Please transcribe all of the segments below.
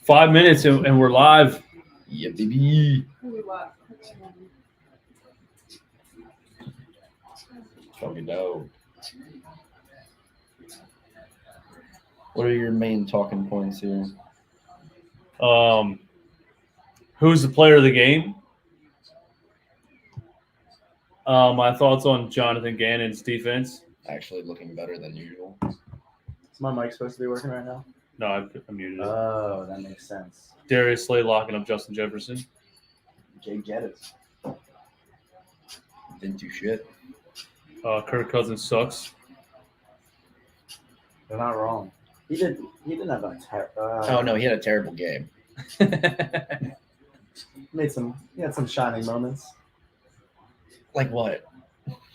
5 minutes and we're live. Yeah, baby. Fucking know. What are your main talking points here? Who's the player of the game? My thoughts on Jonathan Gannon's defense. Actually looking better than usual. Is my mic supposed to be working right now? No, I muted it. Oh, that makes sense. Darius Slay locking up Justin Jefferson. Jay Jettis. Didn't do shit. Kirk Cousins sucks. They're not wrong. He didn't have a Oh no, he had a terrible game. He had some shining moments. Like what?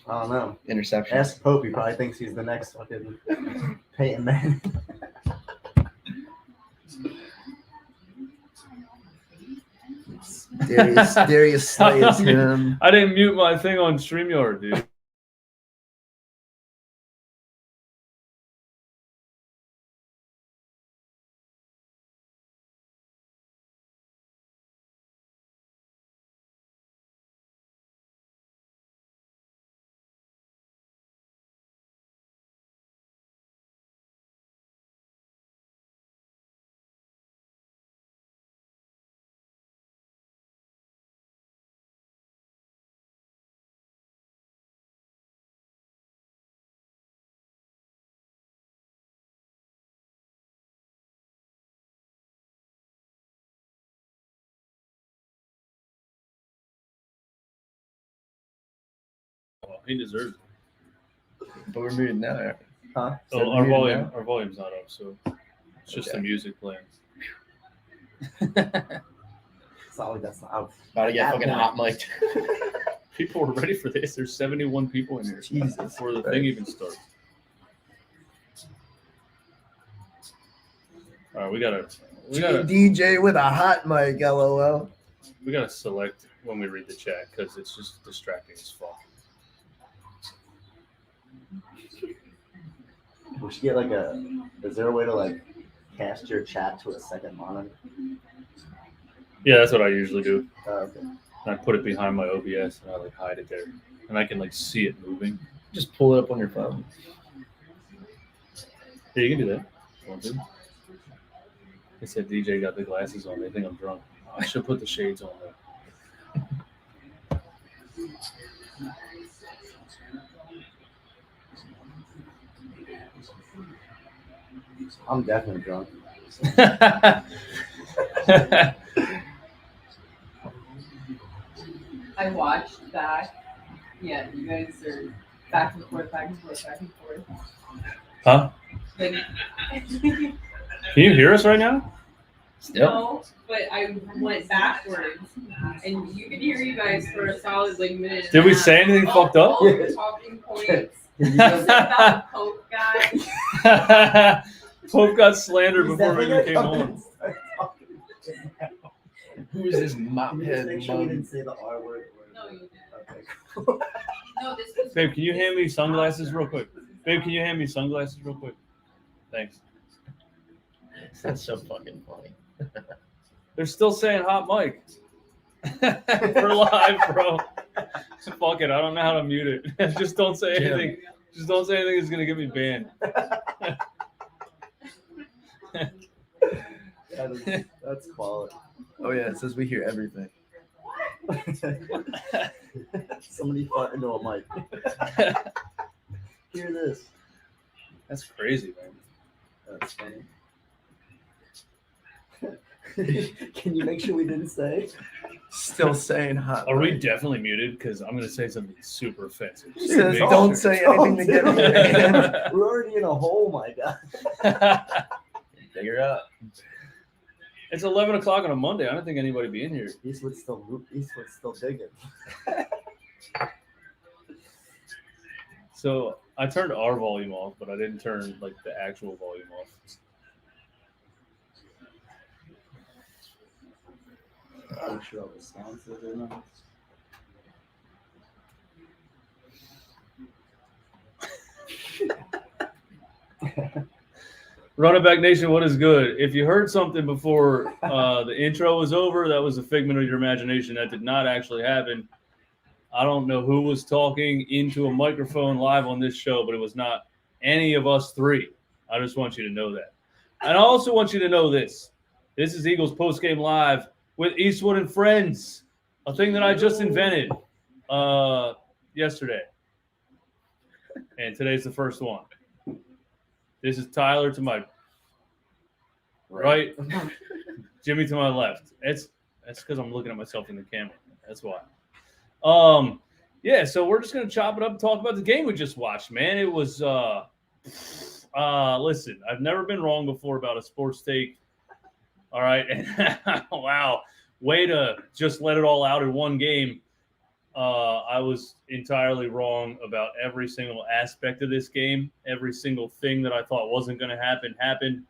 I don't know. Interception. Ask Pope. He probably thinks he's the next fucking Peyton Manning. Darius Slay is him. I didn't mute my thing on StreamYard, dude. He deserves it. But we're muted now. Huh? Oh, our volume's not up, so it's just the music playing. It's not like that's not. About to get fucking hot mic'd. People are ready for this. There's 71 people in here Jesus before the thing even starts. All right, we gotta DJ with a hot mic, LOL. we gotta select when we read the chat because it's just distracting as fuck. We should get like is there a way to like cast your chat to a second monitor? Yeah, that's what I usually do. Okay. And I put it behind my OBS and I like hide it there, and I can like see it moving. Just pull it up on your phone. Yeah, you can do that. Want to? They said DJ got the glasses on. They think I'm drunk. I should put the shades on though. I'm definitely drunk. I watched back. Yeah, you guys are back and forth, back and forth, back and forth. Huh? Like, Can you hear us right now? no, but I went backwards, and you could hear you guys for a solid like minute. Did we say anything fucked up? All the talking points. Was it about the Pope guy? Pope got slandered before we even came on. Who is this mop Can you just head make sure we mug? didn't say the R word? No, you didn't. Okay, cool. No, this was. Babe, can you hand me sunglasses real quick? Babe, can you hand me sunglasses real quick? Thanks. That's so fucking funny. They're still saying hot mic. We're live, bro. Fuck it. I don't know how to mute it. Just don't say anything. Just don't say anything that's gonna get me banned. That's quality. Oh yeah, it says we hear everything. Somebody fought into a mic. Hear this. That's crazy, man. That's funny. Can you make sure we didn't say? Still saying hot. Are we mic. definitely muted? Because I'm gonna say something super offensive. It says Don't don't say anything to get me banned. We're already in a hole, my God. Figure out. It's 11 o'clock on a Monday. I don't think anybody be in here. Eastwood's still digging. So I turned our volume off, but I didn't turn like the actual volume off. I'm sure all the sounds are in there. Running Back Nation, what is good? If you heard something before the intro was over, that was a figment of your imagination. That did not actually happen. I don't know who was talking into a microphone live on this show, but it was not any of us three. I just want you to know that. And I also want you to know this. This is Eagles Postgame Live with Eastwood and Friends, a thing that I just invented yesterday. And today's the first one. This is Tyler to my right, Jimmy to my left. That's because I'm looking at myself in the camera. That's why. Yeah, so we're just gonna chop it up and talk about the game we just watched, man. It was listen, I've never been wrong before about a sports take. All right. Wow. Way to just let it all out in one game. I was entirely wrong about every single aspect of this game. Every single thing that I thought wasn't going to happen happened.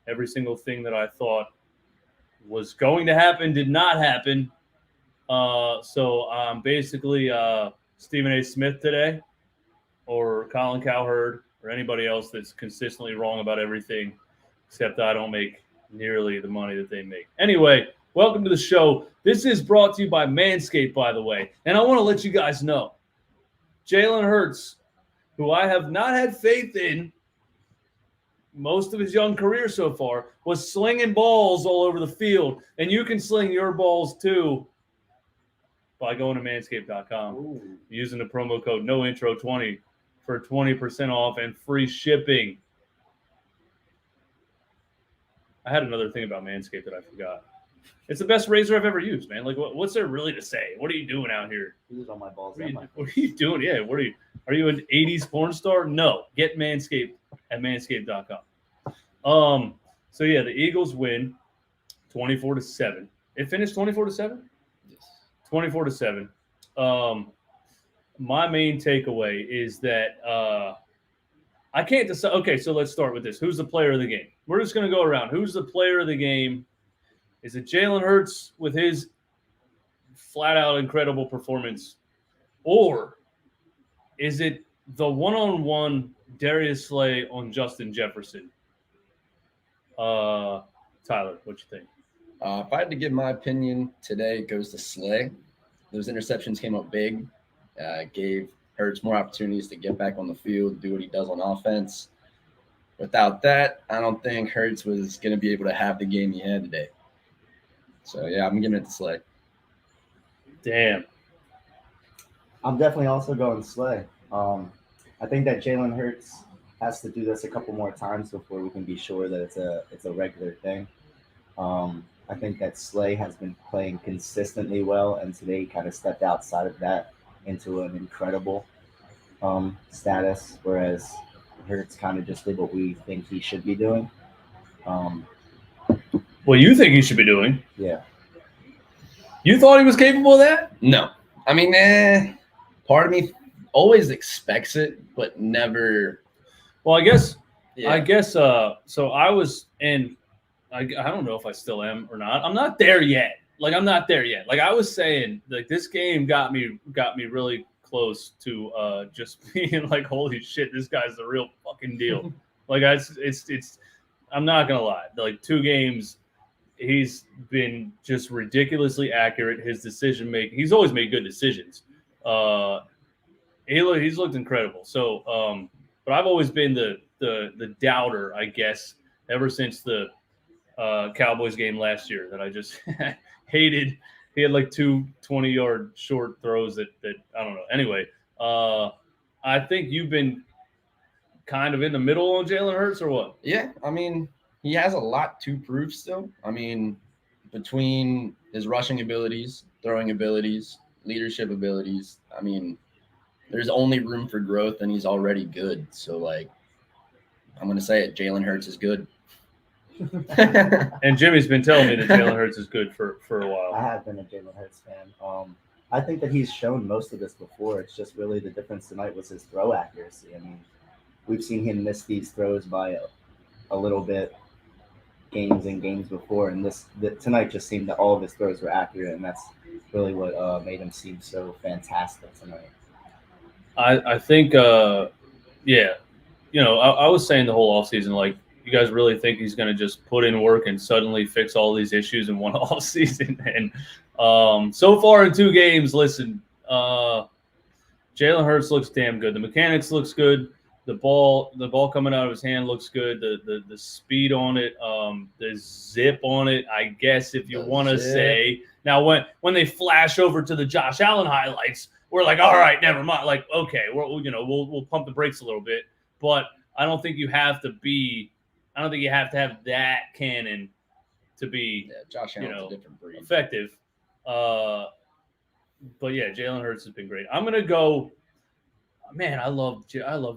Every single thing that I thought was going to happen did not happen. So I'm basically Stephen A. Smith today, or Colin Cowherd, or anybody else that's consistently wrong about everything, except I don't make nearly the money that they make. Anyway, welcome to the show. This is brought to you by Manscaped, by the way. And I want to let you guys know, Jalen Hurts, who I have not had faith in most of his young career so far, was slinging balls all over the field. And you can sling your balls too by going to manscaped.com, using the promo code NOINTRO20 for 20% off and free shipping. I had another thing about Manscaped that I forgot. It's the best razor I've ever used, man. Like, what's there really to say? What are you doing out here? Use on my balls. What are you doing? Yeah, what are you? Are you an 80s porn star? No. Get Manscaped at manscaped.com. So yeah, the Eagles win 24-7. It finished 24-7? Yes. 24-7. My main takeaway is that I can't decide. Okay, so let's start with this. Who's the player of the game? We're just going to go around. Who's the player of the game? Is it Jalen Hurts with his flat-out incredible performance? Or is it the one-on-one Darius Slay on Justin Jefferson? Tyler, what you think? If I had to give my opinion today, it goes to Slay. Those interceptions came up big. Gave Hurts more opportunities to get back on the field, do what he does on offense. Without that, I don't think Hurts was going to be able to have the game he had today. So, yeah, I'm giving it to Slay. Damn. I'm definitely also going Slay. I think that Jalen Hurts has to do this a couple more times before we can be sure that it's a regular thing. I think that Slay has been playing consistently well, and today he kind of stepped outside of that into an incredible status, whereas Hurts kind of just did what we think he should be doing. What you think he should be doing? Yeah. You thought he was capable of that? No. I mean, part of me always expects it, but never. Well, I guess Yeah. so I was in. I don't know if I still am or not. I'm not there yet. Like, I'm not there yet. Like, I was saying, like, this game got me really close to just being like, holy shit, this guy's the real fucking deal. Like, it's I'm not gonna lie. Like, 2 games, he's been just ridiculously accurate. His decision making, he's always made good decisions. He's looked incredible. So, but I've always been the doubter, I guess, ever since the Cowboys game last year that I just hated. He had like 2 20-yard short throws that I don't know. Anyway, I think you've been kind of in the middle on Jalen Hurts, or what? Yeah, I mean, he has a lot to prove still. I mean, between his rushing abilities, throwing abilities, leadership abilities, I mean, there's only room for growth, and he's already good. So, like, I'm going to say it, Jalen Hurts is good. And Jimmy's been telling me that Jalen Hurts is good for a I while. have been a Jalen Hurts fan. I think that he's shown most of this before. It's just really the difference tonight was his throw accuracy. I mean, we've seen him miss these throws by a little bit games before, and tonight just seemed that all of his throws were accurate, and that's really what made him seem so fantastic tonight. I think, yeah, you know, I was saying the whole offseason, like, You guys really think he's going to just put in work and suddenly fix all these issues in one off season? And so far in 2 games, listen, Jalen Hurts looks damn good. The mechanics looks good. The ball coming out of his hand looks good. The speed on it, the zip on it, I guess, if you want to say. Now, when they flash over to the Josh Allen highlights, we're like, all right, never mind. Like, okay, we'll pump the brakes a little bit. But I don't think you have to have that cannon to be, Josh Allen's a different breed. Effective. But yeah, Jalen Hurts has been great. I'm gonna go. Man, I love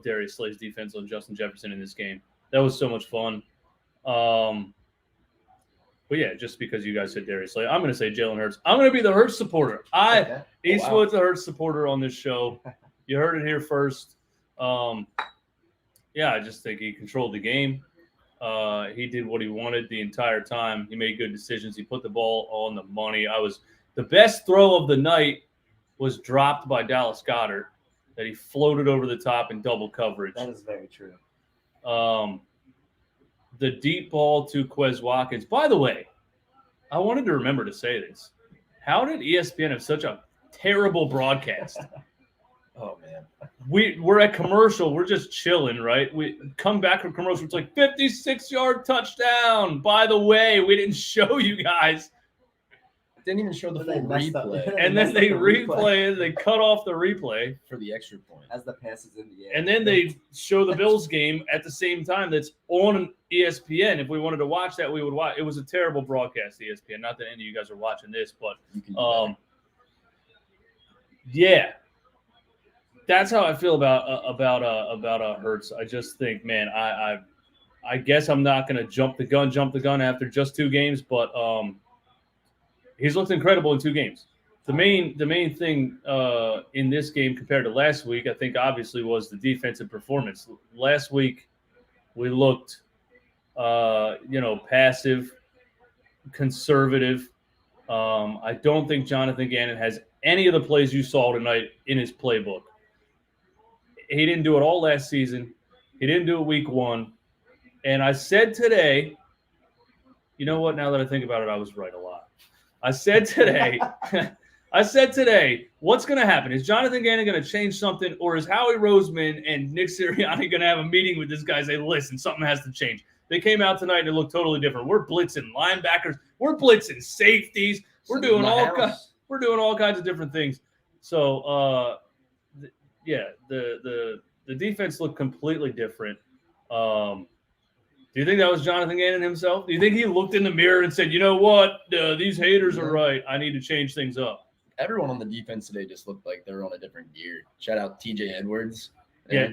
Darius Slay's defense on Justin Jefferson in this game. That was so much fun. But yeah, just because you guys said Darius Slay, I'm going to say Jalen Hurts. I'm going to be the Hurts supporter. Eastwood's the Hurts supporter on this show. You heard it here first. Yeah, I just think he controlled the game. He did what he wanted the entire time. He made good decisions. He put the ball on the money. The best throw of the night was dropped by Dallas Goedert, that he floated over the top in double coverage. That is very true. The deep ball to Quez Watkins. By the way, I wanted to remember to say this. How did ESPN have such a terrible broadcast? Oh, man. We're at commercial. We're just chilling, right? We come back from commercial. It's like 56-yard touchdown. By the way, we didn't show you guys. Didn't even show the full replay. And then they replay it. They cut off the replay for the extra point. As the pass is in the air. And then they show the Bills game at the same time that's on ESPN. If we wanted to watch that, we would watch. It was a terrible broadcast, ESPN. Not that any of you guys are watching this, but yeah. That's how I feel about Hurts. I just think, man, I guess I'm not going to jump the gun after just 2 games, but he's looked incredible in 2 games. The main thing in this game compared to last week, I think, obviously, was the defensive performance. Last week, we looked, passive, conservative. I don't think Jonathan Gannon has any of the plays you saw tonight in his playbook. He didn't do it all last season. He didn't do it week 1. And I said today, you know what? Now that I think about it, I was right a lot. I said today, what's going to happen? Is Jonathan Gannon going to change something, or is Howie Roseman and Nick Sirianni going to have a meeting with this guy and say, listen, something has to change? They came out tonight and it looked totally different. We're blitzing linebackers. We're blitzing safeties. We're doing all kinds of different things. So, the defense looked completely different. Do you think that was Jonathan Gannon himself? Do you think he looked in the mirror and said, you know what, these haters are right. I need to change things up? Everyone on the defense today just looked like they were on a different gear. Shout out TJ Edwards. Yeah.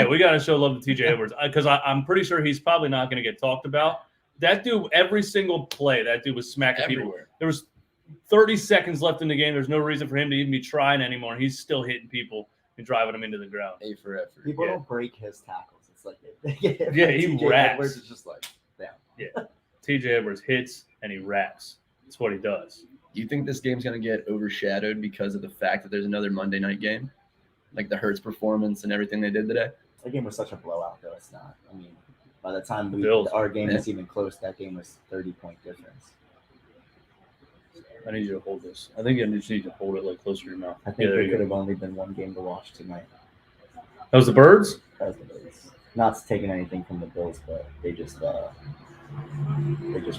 We got to show love to TJ Edwards because I'm pretty sure he's probably not going to get talked about. That dude, every single play, that dude was smacking everywhere. People. There was 30 seconds left in the game. There's no reason for him to even be trying anymore. He's still hitting people and driving them into the ground. A for effort. People don't break his tackles. It's like he raps. Edwards is just like down. Yeah. TJ Edwards hits and he raps. That's what he does. Do you think this game's going to get overshadowed because of the fact that there's another Monday night game? Like the Hurts performance and everything they did today? That game was such a blowout, though. It's not. I mean, by the time our game was even close, that game was 30-point difference. I need you to hold this. I think I just need to hold it like closer to your mouth. I think there could have only been 1 game to watch tonight. That was the Birds? That was the Birds. Not taking anything from the Bills, but they just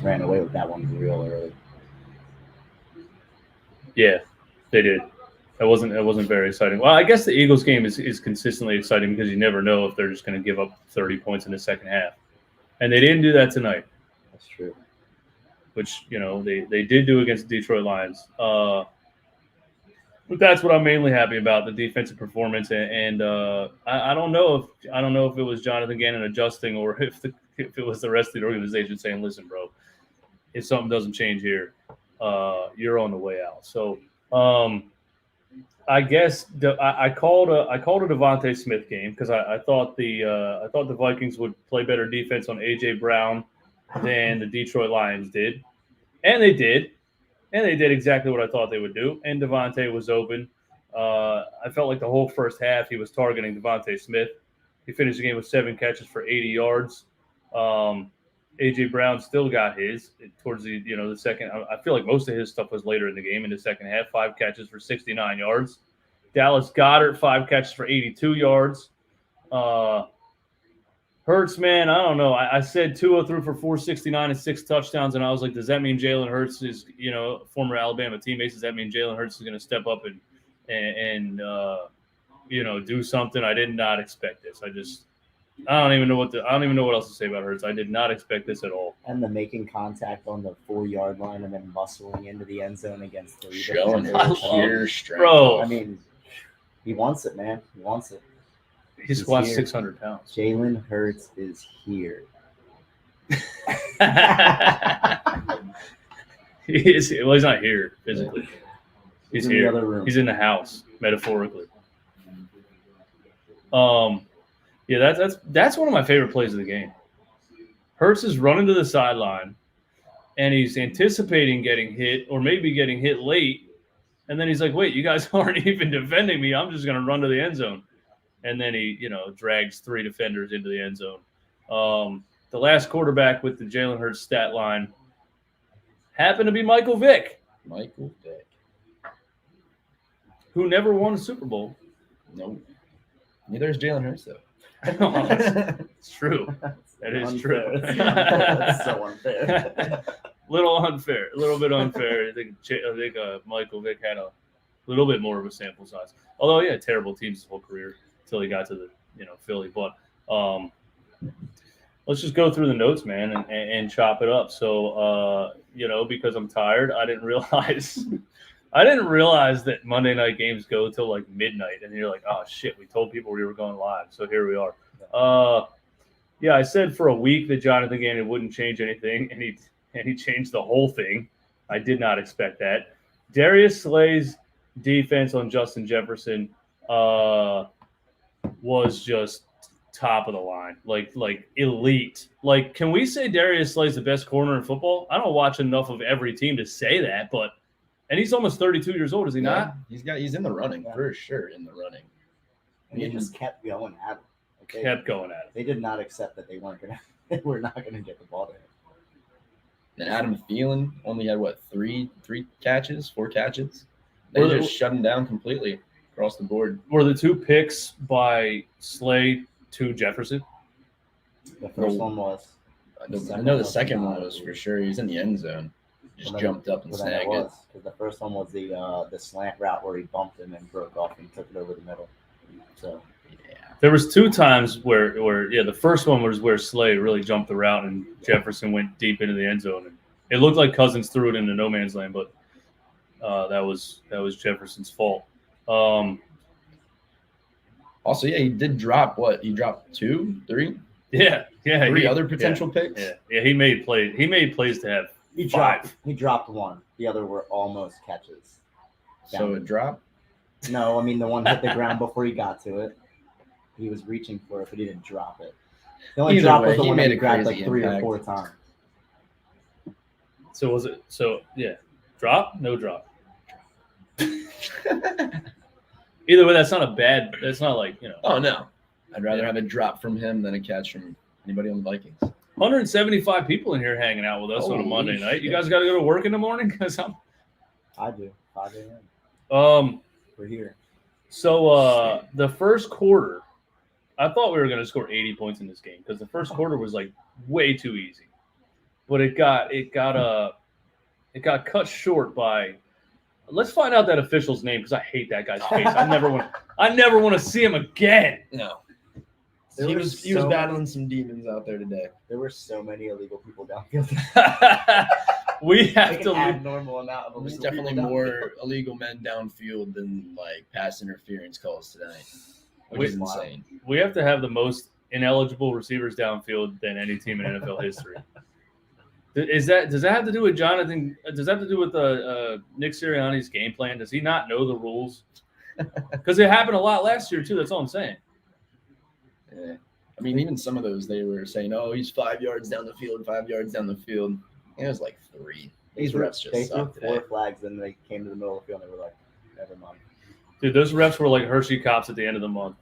ran away with that one real early. Yeah, they did. That wasn't very exciting. Well, I guess the Eagles game is consistently exciting because you never know if they're just going to give up 30 points in the second half. And they didn't do that tonight. That's true. Which, they did do against the Detroit Lions. But that's what I'm mainly happy about, the defensive performance. And I don't know if it was Jonathan Gannon adjusting or if it was the rest of the organization saying, listen, bro, if something doesn't change here, you're on the way out. So I guess I called a Devontae Smith game because I thought the Vikings would play better defense on A.J. Brown than the Detroit Lions did. And they did. And they did exactly what I thought they would do. And Devontae was open. I felt like the whole first half he was targeting Devontae Smith. He finished the game with 7 catches for 80 yards. AJ Brown still got his towards the second. I feel like most of his stuff was later in the game in the second half. 5 catches for 69 yards. Dallas Goedert 5 catches for 82 yards. Hurts, man, I don't know. I said Tua threw for 469 and 6 touchdowns, and I was like, does that mean Jalen Hurts is, former Alabama teammates? Does that mean Jalen Hurts is going to step up and do something? I did not expect this. I don't even know what else to say about Hurts. I did not expect this at all. And the making contact on the 4-yard line and then muscling into the end zone against 3 Showing defenders. sheer strength. Bro, I mean, he wants it, man. He wants it. he squats 600 pounds. Jalen Hurts is here. He's not here physically. He's in the here. other room. He's in the house, metaphorically. Yeah, that's one of my favorite plays of the game. Hurts is running to the sideline, and he's anticipating getting hit or maybe getting hit late, and then he's like, "Wait, you guys aren't even defending me. I'm just going to run to the end zone." And then he, drags 3 defenders into the end zone. The last quarterback with the Jalen Hurts stat line happened to be Michael Vick, who never won a Super Bowl. Nope. Neither is Jalen Hurts, though. It's true. That is Unfair. true. That's so unfair. A little bit unfair. I think Michael Vick had a little bit more of a sample size. Although he had terrible teams his whole career until he got to the Philly. But let's just go through the notes, man, and chop it up. So because I'm tired, I didn't realize that Monday night games go till like midnight, and you're like, oh shit, we told people we were going live, so here we are. Yeah, I said for a week that Jonathan Gannon wouldn't change anything, and he changed the whole thing. I did not expect that. Darius Slay's defense on Justin Jefferson was just top of the line, like elite. Like, can we say Darius Slay's the best corner in football? I don't watch enough of every team to say that, but and he's almost 32 years old, is he not? He's in the running for sure. In the running, And they just kept going at him. They did not accept that they were not gonna get the ball to him. And Adam Thielen only had 4 catches. They just shut him down completely across the board. Were the 2 picks by Slay to Jefferson? The first one was. I know the second one was for sure. He's in the end zone. Just jumped up and snagged it. Because the first one was the slant route where he bumped him and broke off and took it over the middle. So yeah, there was 2 times where the first one was where Slay really jumped the route and Jefferson went deep into the end zone. And it looked like Cousins threw it into no man's land, but that was Jefferson's fault. Also, he did drop He dropped 2, 3? Yeah. 3 other potential picks? Yeah, he made plays to have he 5. He dropped 1. The other were almost catches. So it dropped? No, I mean the one hit the ground before he got to it. He was reaching for it, but he didn't drop it. The only drop was the one that he grabbed like 3 or 4 times. So was it? So yeah, drop? No drop. Either way, that's not a bad. That's not like Oh no, I'd rather have a drop from him than a catch from anybody on the Vikings. 175 people in here hanging out with us on a Monday night. You guys got to go to work in the morning? Because I do. 5 a.m. We're here. So the first quarter, I thought we were going to score 80 points in this game because the first quarter was like way too easy, but it got cut short by. Let's find out that official's name because I hate that guy's face. I never want to see him again. No. He was battling some demons out there today. There were so many illegal people downfield. We have to add normal amount of illegal. There's definitely more illegal men downfield than pass interference calls tonight, which is insane. We have to have the most ineligible receivers downfield than any team in NFL history. Does that have to do with Jonathan? Does that have to do with Nick Sirianni's game plan? Does he not know the rules? Because it happened a lot last year too. That's all I'm saying. Yeah. I mean, even some of those they were saying, "Oh, he's 5 yards down the field, 5 yards down the field." It was like 3. These refs just sucked today. 4 flags, and they came to the middle of the field. and They were like, "Never mind." Dude, those refs were like Hershey cops at the end of the month.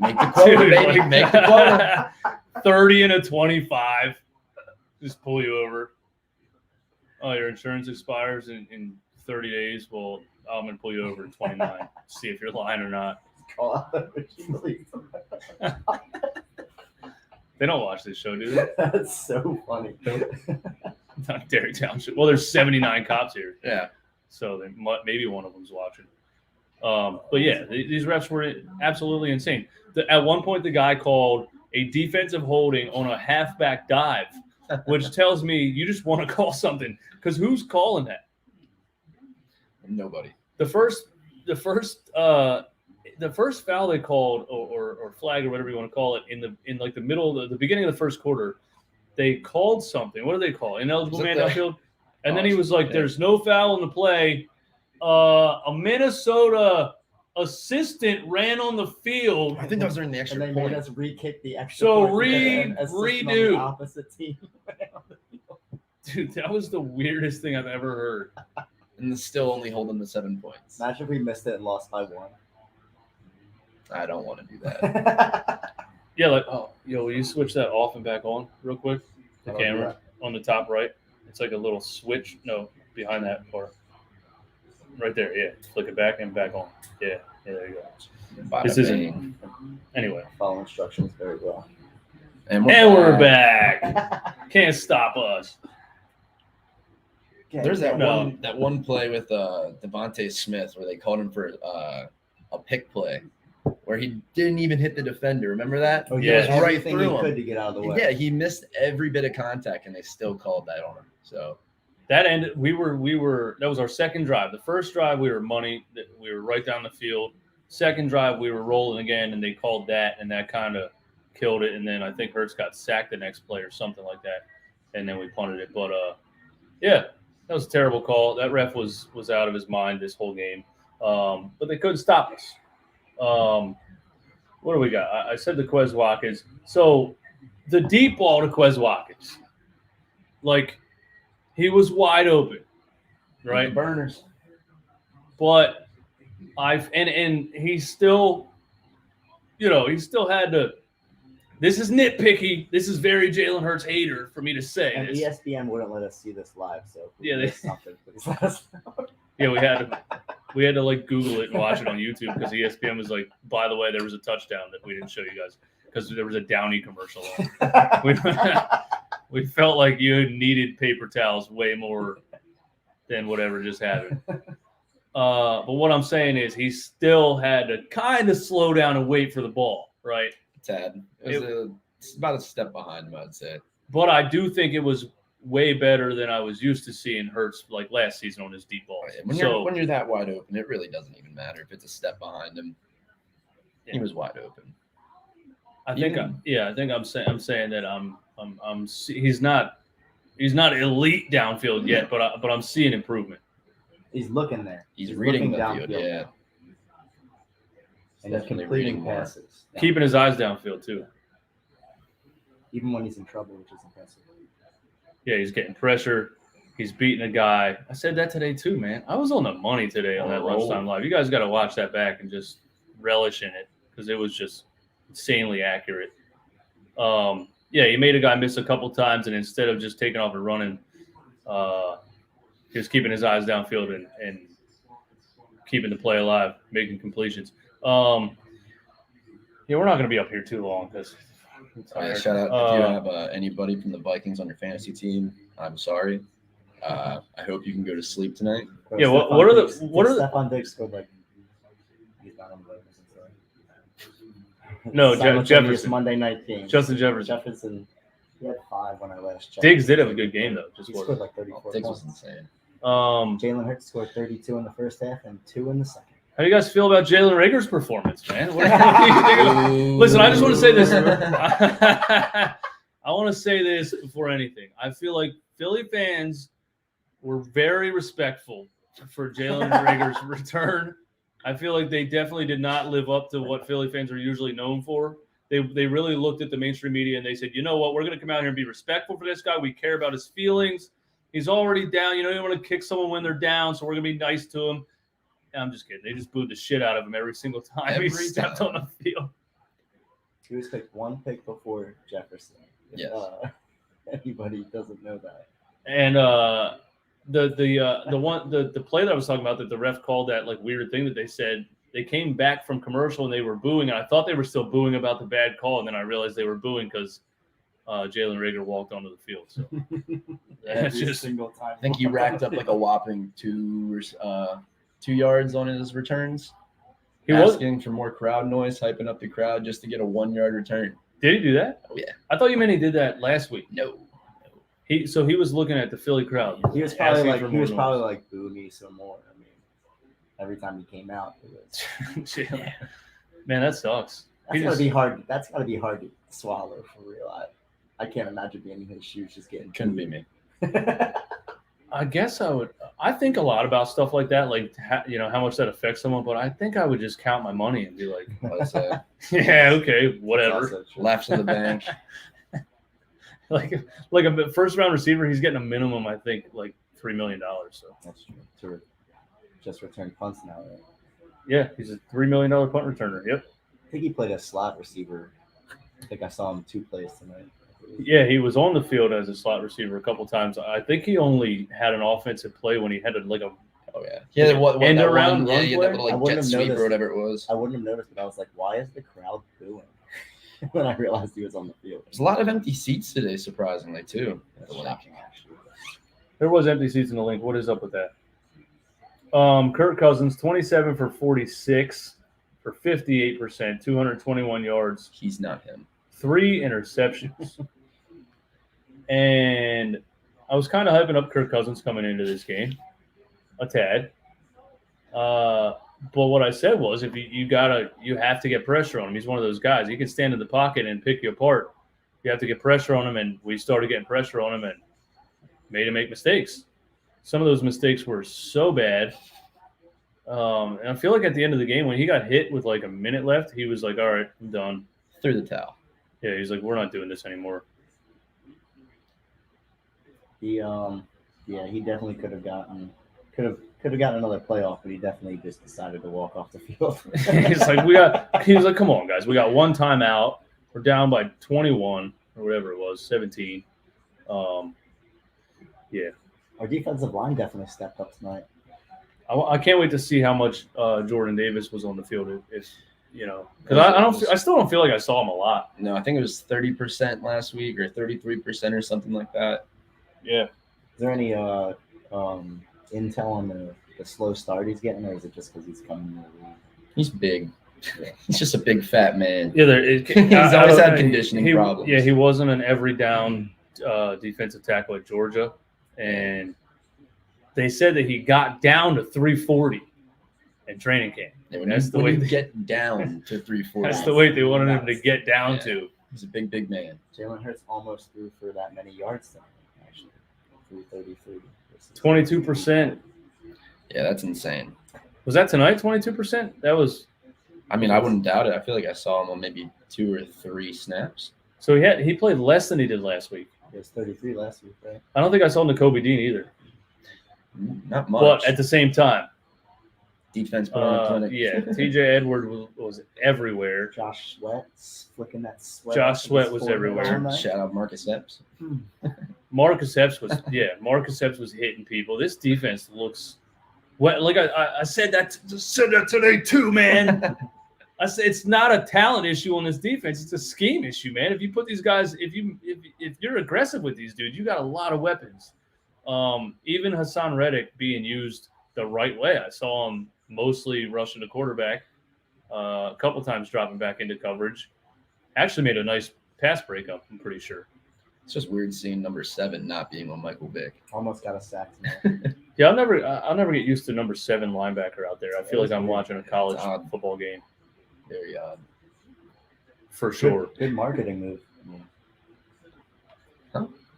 Make the quota, Dude, baby. like, Make the quota. 30 and a 25. Just pull you over. Oh, your insurance expires in 30 days. Well, I'm going to pull you over at 29. See if you're lying or not. Call out the original police. They don't watch this show, do they? That's so funny. Not Derry Township. Well, there's 79 cops here. Yeah. So maybe one of them's watching. But yeah, these refs were absolutely insane. At one point, the guy called a defensive holding on a halfback dive, which tells me you just want to call something. Because who's calling that? Nobody. The first foul they called or flag or whatever you want to call it in like the middle of the beginning of the first quarter, they called something. What do they call? Ineligible man downfield. And then he was like, "There's no foul in the play." A Minnesota assistant ran on the field. I think that was during the extra And they point. made us re-kick the extra So point because an assistant on redo. the opposite team. Dude, that was the weirdest thing I've ever heard. And still only hold them to 7 points. Imagine if we missed it and lost by 1. I don't want to do that. Yeah, like, oh, yo, will you switch that off and back on real quick? The How do I do camera on the top right. It's like a little switch. No, behind that part. Right there, yeah. Flick it back and back on. Yeah, there you go. Bada This bing. isn't. Anyway. Follow instructions very well. And We're back. Can't stop us. There's that No. one play with Devontae Smith where they called him for a pick play where he didn't even hit the defender. Remember that? Oh, Yeah. yeah, Right everything through he him. could to get out of the way. Yeah, he missed every bit of contact, and they still called that on him. So That ended. We were. That was our second drive. The first drive we were money. We were right down the field. Second drive we were rolling again, and they called that, and that kind of killed it. And then I think Hurts got sacked the next play or something like that, and then we punted it. But yeah, that was a terrible call. That ref was out of his mind this whole game. But they couldn't stop us. What do we got? I said the Quez Watkins. So the deep ball to Quez Watkins, like he was wide open, right? The burners. But and he still, he still had to. This is nitpicky. This is very Jalen Hurts hater for me to say. And this. ESPN wouldn't let us see this live, so if we Yeah, missed something, please let us know. Yeah, we had to like Google it and watch it on YouTube because ESPN was like, by the way, there was a touchdown that we didn't show you guys because there was a Downy commercial on. We felt like you needed paper towels way more than whatever just happened. But what I'm saying is he still had to kind of slow down and wait for the ball, right? Tad. It's about a step behind him, I'd say. But I do think it was way better than I was used to seeing Hurts like last season on his deep balls. When you're that wide open, it really doesn't even matter if it's a step behind him. Yeah. He was wide open. I think I'm saying that he's not elite downfield yet, but I'm seeing improvement. He's looking there. He's reading looking the field, downfield. yeah. And he's Definitely completing reading more. passes. Keeping his eyes downfield too. Even when he's in trouble, which is impressive. Yeah, he's getting pressure. He's beating a guy. I said that today too, man. I was on the money today on that lunchtime live. You guys got to watch that back and just relish in it because it was just insanely accurate. Yeah, he made a guy miss a couple times, and instead of just taking off and running, he was keeping his eyes downfield and keeping the play alive, making completions. Yeah, we're not going to be up here too long because Shout out if you have anybody from the Vikings on your fantasy team. I'm sorry. I hope you can go to sleep tonight. Yeah, what are the Stephon Diggs scored like he's not on the Vikings, No, simultaneous Jefferson. Monday night game. Justin Jefferson. Jefferson. He had 5 when I last checked. Diggs did have a good game though. He scored like 34 Diggs was points. insane. Jalen Hurts scored 32 in the first half and 2 in the second. How do you guys feel about Jalen Reagor's performance, man? What do you think of- Listen, I just want to say this. I want to say this before anything. I feel like Philly fans were very respectful for Jalen Reagor's return. I feel like they definitely did not live up to what Philly fans are usually known for. They really looked at the mainstream media and they said, you know what, we're going to come out here and be respectful for this guy. We care about his feelings. He's already down. You don't want to kick someone when they're down, so we're going to be nice to him. I'm just kidding. They just booed the shit out of him every single time he stepped on the field. He was picked one pick before Jefferson. If, Yes. anybody doesn't know that. And the play that I was talking about that the ref called that like weird thing that they said they came back from commercial and they were booing, and I thought they were still booing about the bad call, and then I realized they were booing because Jalen Reagor walked onto the field. So that's Every just single time. I think he racked up like a whopping 2 yards on his returns. he was. Asking for more crowd noise, hyping up the crowd just to get a 1 yard return. Did he do that? Oh, yeah. I thought you meant he did that last week. No. He was looking at the Philly crowd. He was probably asking like for more noise. like boo me some more. I mean, every time he came out, it was. Yeah. Man, that sucks. That's gotta be hard. That's gotta be hard to swallow for real. I can't imagine being in his shoes just getting. Couldn't be me. I guess I would. I think a lot about stuff like that, like how much that affects someone. But I think I would just count my money and be like, Let's say yeah, okay, whatever. laughs in the bank. like a first round receiver, he's getting a minimum, I think, like $3 million. So That's true. To just return punts now, right? yeah, he's a $3 million punt returner. Yep. I think he played a slot receiver. I think I saw him 2 plays tonight. Yeah, he was on the field as a slot receiver a couple times. I think he only had an offensive play when he had like a. Oh yeah. Yeah, what End that around one, run yeah, play? that little I like wouldn't jet have sweep noticed. or whatever it was. I wouldn't have noticed, but I was like, why is the crowd booing? When I realized he was on the field. There's a lot of empty seats today, surprisingly too. That's shocking, actually. There was empty seats in the link. What is up with that? Kirk Cousins, 27 for 46 for 58%, 221 yards, He's not him. 3 interceptions. And I was kind of hyping up Kirk Cousins coming into this game, a tad. But what I said was, if you have to get pressure on him. He's one of those guys. He can stand in the pocket and pick you apart. You have to get pressure on him, and we started getting pressure on him and made him make mistakes. Some of those mistakes were so bad. And I feel like at the end of the game, when he got hit with like a minute left, he was like, all right, I'm done. Threw the towel. Yeah, he's like, we're not doing this anymore. He definitely could have gotten another playoff, but he definitely just decided to walk off the field. He was like, come on, guys, we got one timeout. We're down by 21 or whatever it was, 17. Yeah. Our defensive line definitely stepped up tonight. I can't wait to see how much Jordan Davis was on the field. If because I still don't feel like I saw him a lot. No, I think it was 30% last week or 33% or something like that. Yeah. Is there any intel on the slow start he's getting, or is it just because he's coming in the league? He's big. He's just a big fat man. Yeah, He's always had conditioning problems. Yeah, he wasn't an every down defensive tackle at Georgia, and they said that he got down to 340 in training camp. Yeah, That's the way they they get down to 340. That's the way they wanted him to get down to. He's a big man. Jalen Hurts almost threw for that many yards tonight, actually. 333. 22%. Yeah, that's insane. Was that tonight? 22%. That was. I mean, I wouldn't doubt it. I feel like I saw him on maybe 2 or 3 snaps. So he played less than he did last week. It was 33 last week, right? I don't think I saw N'Kobe Dean either. Not much. But at the same time, defense put on a clinic. yeah, TJ Edward was everywhere. Josh Sweat's flicking that sweat. Josh Sweat was everywhere. Shout out Marcus Epps. Marcus Epps was hitting people. This defense looks well. Like I said that today too, man. I said it's not a talent issue on this defense; it's a scheme issue, man. If you put these guys, if you're aggressive with these dudes, you got a lot of weapons. Even Hassan Reddick being used the right way. I saw him mostly rushing the quarterback, a couple times dropping back into coverage. Actually made a nice pass breakup, I'm pretty sure. It's just weird seeing number 7 not being on Michael Vick. Almost got a sack tonight. Yeah, I'll never get used to number 7 linebacker out there. I feel like I'm watching a college football game. Very odd. For sure. Good marketing move.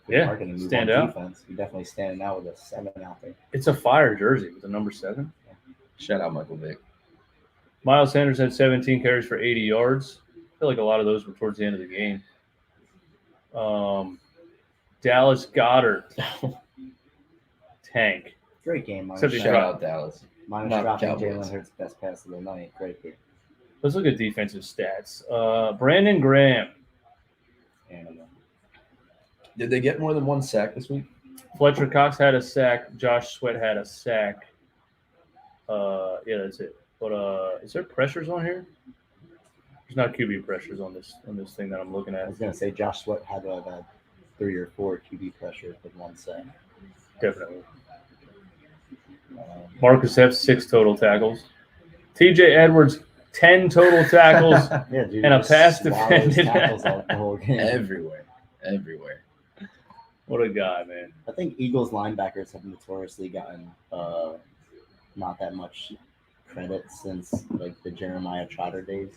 Yeah, Marketing move stand on out. Defense. You're definitely standing out with a 7 out there. It's a fire jersey with a number 7. Shout out Michael Vick. Miles Sanders had 17 carries for 80 yards. I feel like a lot of those were towards the end of the game. Dallas Goedert. Tank. Great game, Except minus, he Shout out Dallas. minus not dropping Cowboys. Jalen Hurts' best pass of the night. Great game. Let's look at defensive stats. Brandon Graham. Did they get more than one sack this week? Fletcher Cox had a sack. Josh Sweat had a sack. Yeah, that's it. But is there pressures on here? There's not QB pressures on this thing that I'm looking I at. was gonna say Josh Sweat had to have had 3 or 4 QB pressures with 1 sack. Definitely. Marcus F. 6 total tackles. TJ Edwards 10 total tackles. Yeah, dude, And a just pass swallows defended. tackles all the whole game. Everywhere. What a guy, man. I think Eagles linebackers have notoriously gotten not that much credit since like the Jeremiah Trotter days.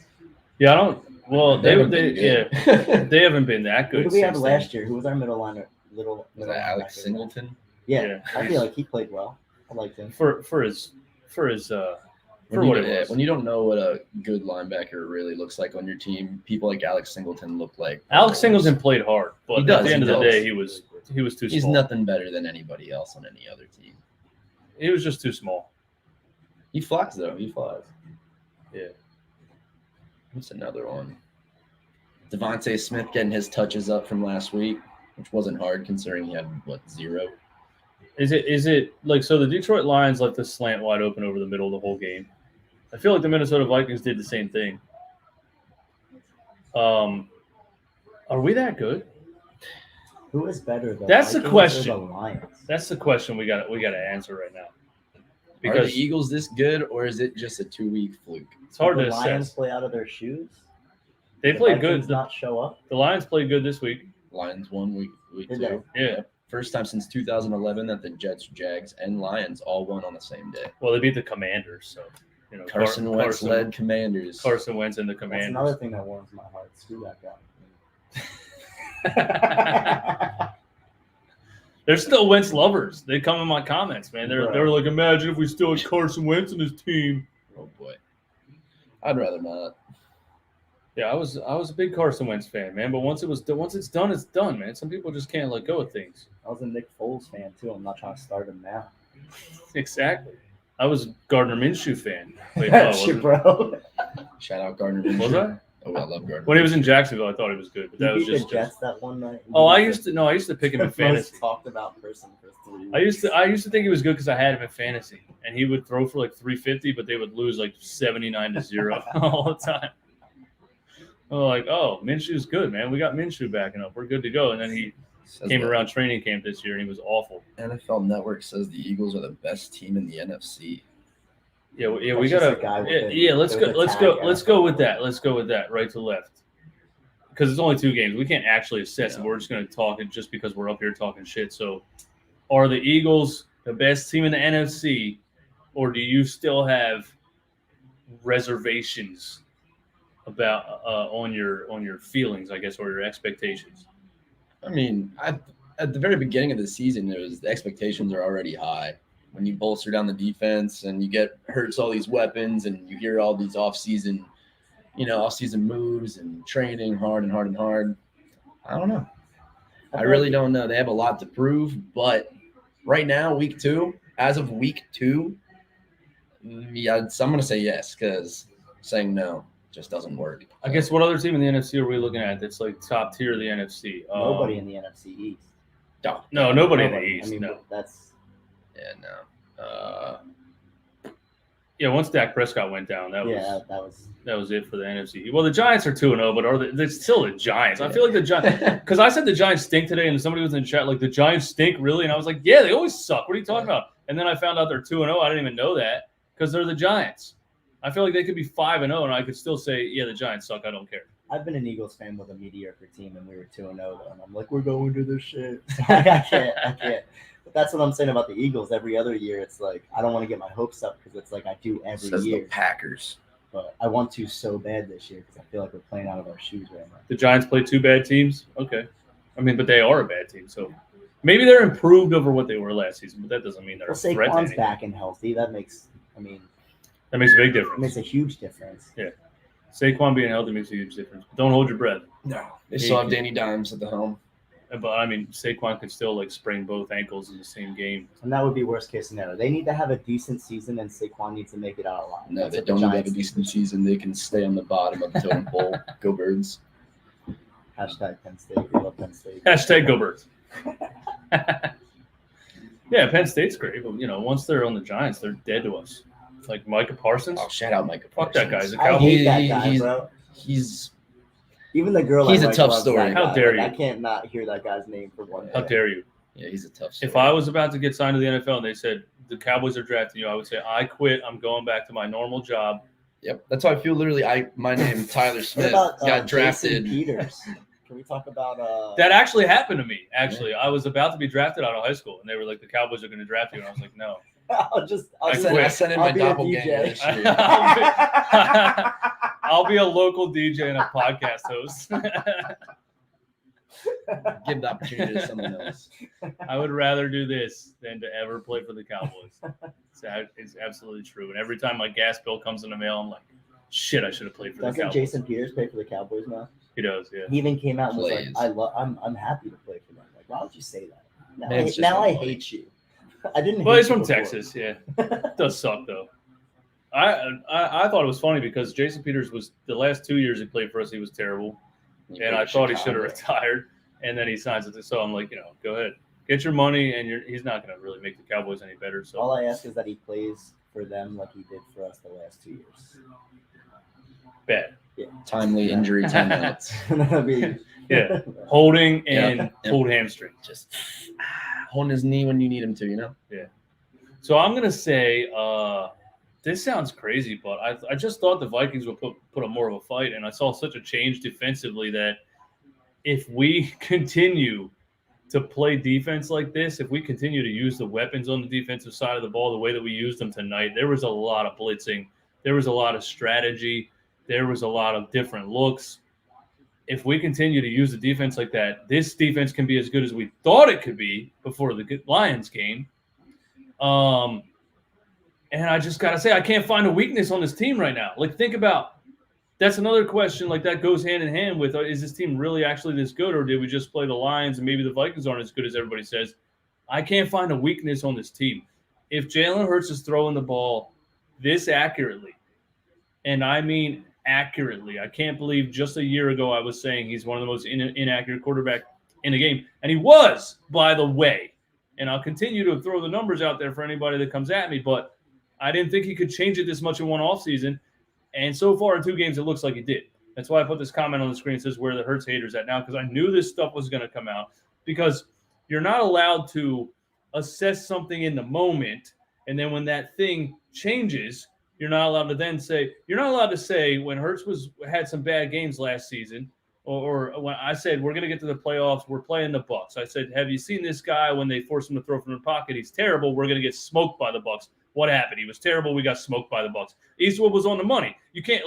Yeah, I don't. Well, they haven't been good. they haven't been that Who good. did we have since last year? Who was our middle liner? Was that Alex Singleton? Yeah, Yeah. I feel like he played well. I liked him. for his for what it was. When you don't know what a good linebacker really looks like on your team, people like Alex Singleton look like. Alex Singleton played hard, but He does, at the end he of the does. day, he was too He's small. nothing better than anybody else on any other team. He was just too small. He flies though. He flies. Yeah. What's another one? Devontae Smith getting his touches up from last week, which wasn't hard considering he had 0. Is it like so? The Detroit Lions left the slant wide open over the middle of the whole game. I feel like the Minnesota Vikings did the same thing. Are we that good? Who is better? The That's the Vikings or question. The Lions. That's the question we got to answer right now. Are Because the Eagles this good, or is it just a 2-week fluke? it's hard Did to the Lions assess. play out of their shoes. They The played Vikings good. Not show up. The Lions played good this week. Lions won week Did 2. Yeah. First time since 2011 that the Jets, Jags, and Lions all won on the same day. Well, they beat the Commanders, so you know Carson Wentz led Commanders. Carson Wentz and the That's Commanders. another thing that warms my heart. Screw that guy. They're still Wentz lovers. They come in my comments, man. They're Bro. like, imagine if we still had Carson Wentz in his team. Oh boy, I'd rather not. Yeah, I was a big Carson Wentz fan, man. But once it's done, it's done, man. Some people just can't let go of things. I was a Nick Foles fan too. I'm not trying to start him now. Exactly. I was a Gardner Minshew fan. Wait, Shit, bro. Shout out Gardner Minshew. Was I? Oh, I love Gardner. When he was in Jacksonville, I thought he was good, but He that was beat just. the Jets that one night. Oh, I used to pick him in fantasy. Most talked about person for 3 weeks. I used to think he was good because I had him in fantasy, and he would throw for like 350, but they would lose like 79-0 all the time. I'm like, oh, Minshew's good, man. We got Minshew backing up. We're good to go. And then he Says came that around training camp this year, and he was awful. NFL Network says the Eagles are the best team in the NFC. Yeah, we That's gotta. just a guy with Yeah, a- let's with go. a Let's tag go. Let's go with NFL. that. Let's go with that. Right to left, because it's only 2 games. We can't actually assess it. Yeah. We're just going to talk it just because we're up here talking shit. So, are the Eagles the best team in the NFC, or do you still have reservations about on your feelings, I guess, or your expectations? I mean, at the very beginning of the season, the expectations are already high. When you bolster down the defense and you get Hurts all these weapons, and you hear all these off-season moves and training hard. I don't know. I really don't know. They have a lot to prove, but right now, week 2, as of week 2, yeah, so I'm going to say yes, because saying no just doesn't work. I guess what other team in the NFC are we looking at that's like top tier of the NFC? Nobody in the NFC East. No, nobody in the East. I mean, no. that's Yeah, no. Yeah, once Dak Prescott went down, that was it for the NFC. Well, the Giants are 2-0, but they're still the Giants. I feel like the Giants, because I said the Giants stink today, and somebody was in the chat like, the Giants stink, really? And I was like, yeah, they always suck. What are you talking about? And then I found out they're 2-0. I didn't even know that because they're the Giants. I feel like they could be 5-0, and I could still say, yeah, the Giants suck. I don't care. I've been an Eagles fan with a mediocre team, and we were 2-0, and I'm like, we're going to this shit. I can't. But that's what I'm saying about the Eagles. Every other year, it's like I don't want to get my hopes up because it's like I do every Says year. the Packers. But I want to so bad this year because I feel like we're playing out of our shoes right now. The Giants play 2 bad teams? Okay. I mean, but they are a bad team, so maybe they're improved over what they were last season, but that doesn't mean they're Well, a threat to Saquon's anything. back and healthy. That makes a big That makes a big difference. It makes a huge difference. Saquon being healthy makes a huge difference. But don't hold your breath. No. They still have Danny Dimes at the helm. But I mean, Saquon could still like sprain both ankles in the same game. And that would be worst case scenario. They need to have a decent season, and Saquon needs to make it out alive. No, That's they what the don't need to have Giants a decent season. They can stay on the bottom of the totem pole. Go Birds. Hashtag Penn State. We love Penn State. Hashtag go Birds. Yeah, Penn State's great, but once they're on the Giants, they're dead to us. Like Micah Parsons. Oh, shout out Micah Fuck Parsons. that guy. He's a I Cowboy. hate that guy, bro. He's Even the girl. He's I a like tough loves story. that How guy. dare Like, you. I can't not hear that guy's name for one How day. dare you? yeah, he's a tough story. If I was about to get signed to the NFL and they said the Cowboys are drafting you, I would say I quit. I'm going back to my normal job. Yep, that's how I feel. Literally, my name Tyler What Smith about got Jason drafted. Peters? Can we talk about That actually happened to me. Actually, I was about to be drafted out of high school, and they were like, "The Cowboys are going to draft you," and I was like, "No." I'll I sent in I'll my be a doppelganger DJ. this year. I'll be a local DJ and a podcast host. Give the opportunity to someone else. I would rather do this than to ever play for the Cowboys. It's absolutely true. And every time my gas bill comes in the mail, I'm like, "Shit, I should have played for the Doesn't Cowboys." Jason Peters play for the Cowboys now? He does, yeah. He even came out and was Plays. like, I'm happy to play for them. Like, why would you say that? Now, Man, it's just now I nobody. hate you. I didn't. Well, hate he's you from before. Texas, yeah. It does suck though. I thought it was funny because Jason Peters was the last 2 years he played for us. He was terrible, and I thought he should have retired. And then he signs it. So I'm like, go ahead, get your money, and he's not going to really make the Cowboys any better. So All I ask is that he plays for them like he did for us the last 2 years. bad. Timely injury 10 minutes. That'd be, Yeah, holding and Yeah. pulled hamstring. Just holding his knee when you need him to, So I'm gonna say this sounds crazy, but I just thought the Vikings would put up more of a fight, and I saw such a change defensively that if we continue to play defense like this, if we continue to use the weapons on the defensive side of the ball the way that we used them tonight, there was a lot of blitzing, there was a lot of strategy, there was a lot of different looks. If we continue to use the defense like that, this defense can be as good as we thought it could be before the Lions game. And I just got to say, I can't find a weakness on this team right now. Like, think about that's another question. Like, that goes hand in hand with is this team really actually this good, or did we just play the Lions and maybe the Vikings aren't as good as everybody says? I can't find a weakness on this team. If Jalen Hurts is throwing the ball this accurately, and I mean accurately, I can't believe just a year ago I was saying he's one of the most inaccurate quarterback in the game, and he was, by the way. And I'll continue to throw the numbers out there for anybody that comes at me, but I didn't think he could change it this much in one offseason. And so far in 2 games, it looks like he did. That's why I put this comment on the screen that says where the Hurts haters at now, because I knew this stuff was going to come out, because you're not allowed to assess something in the moment. And then when that thing changes, you're not allowed to then say, you're not allowed to say when Hurts had some bad games last season, or when I said we're going to get to the playoffs, we're playing the Bucs. I said, have you seen this guy when they force him to throw from the pocket? He's terrible. We're going to get smoked by the Bucs. What happened? He was terrible. We got smoked by the Bucs. Eastwood was on the money. You can't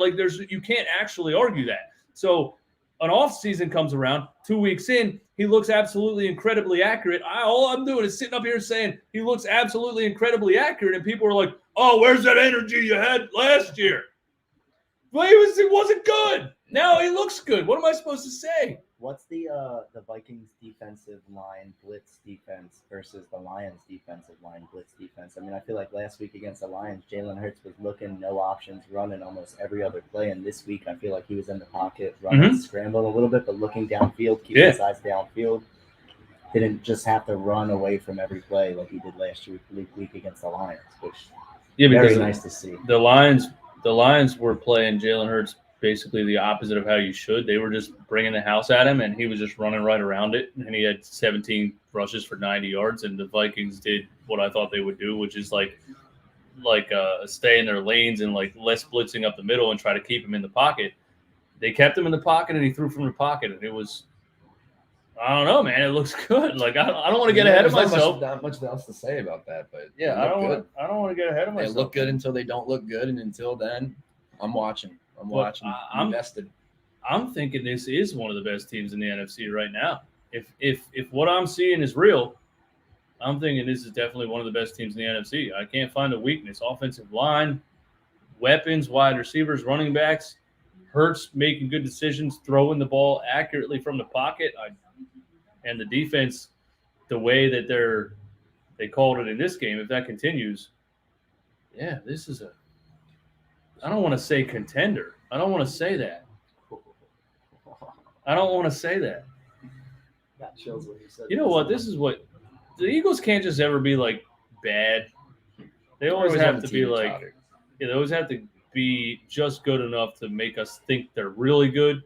actually argue that. So an offseason comes around, 2 weeks in, he looks absolutely incredibly accurate. All I'm doing is sitting up here saying he looks absolutely incredibly accurate, and people are like, "Oh, where's that energy you had last year?" Well, it wasn't good. Now he looks good. What am I supposed to say? What's the Vikings defensive line blitz defense versus the Lions defensive line blitz defense? I mean, I feel like last week against the Lions, Jalen Hurts was looking no options, running almost every other play. And this week, I feel like he was in the pocket, running, scrambling a little bit, but looking downfield, keeping his eyes downfield. Didn't just have to run away from every play like he did last week against the Lions, which very nice to see. The Lions were playing Jalen Hurts basically the opposite of how you should. They were just bringing the house at him, and he was just running right around it. And he had 17 rushes for 90 yards. And the Vikings did what I thought they would do, which is like stay in their lanes and like less blitzing up the middle and try to keep him in the pocket. They kept him in the pocket, and he threw from the pocket, and it was. I don't know, man. It looks good. Like I don't want to get ahead of myself. Not much else to say about that, but yeah, I don't want to get ahead of myself. They look good until they don't look good, and until then, I'm watching. I'm invested. I'm thinking this is one of the best teams in the NFC right now. If what I'm seeing is real, I'm thinking this is definitely one of the best teams in the NFC. I can't find a weakness. Offensive line, weapons, wide receivers, running backs, Hurts making good decisions, throwing the ball accurately from the pocket. And the defense, the way that they called it in this game, if that continues, yeah, this is I don't want to say contender. I don't want to say that. I don't want to say that. Got chills when you said You know what? This is what the Eagles can't just ever be like bad. They always have to be like, yeah, they always have to be just good enough to make us think they're really good.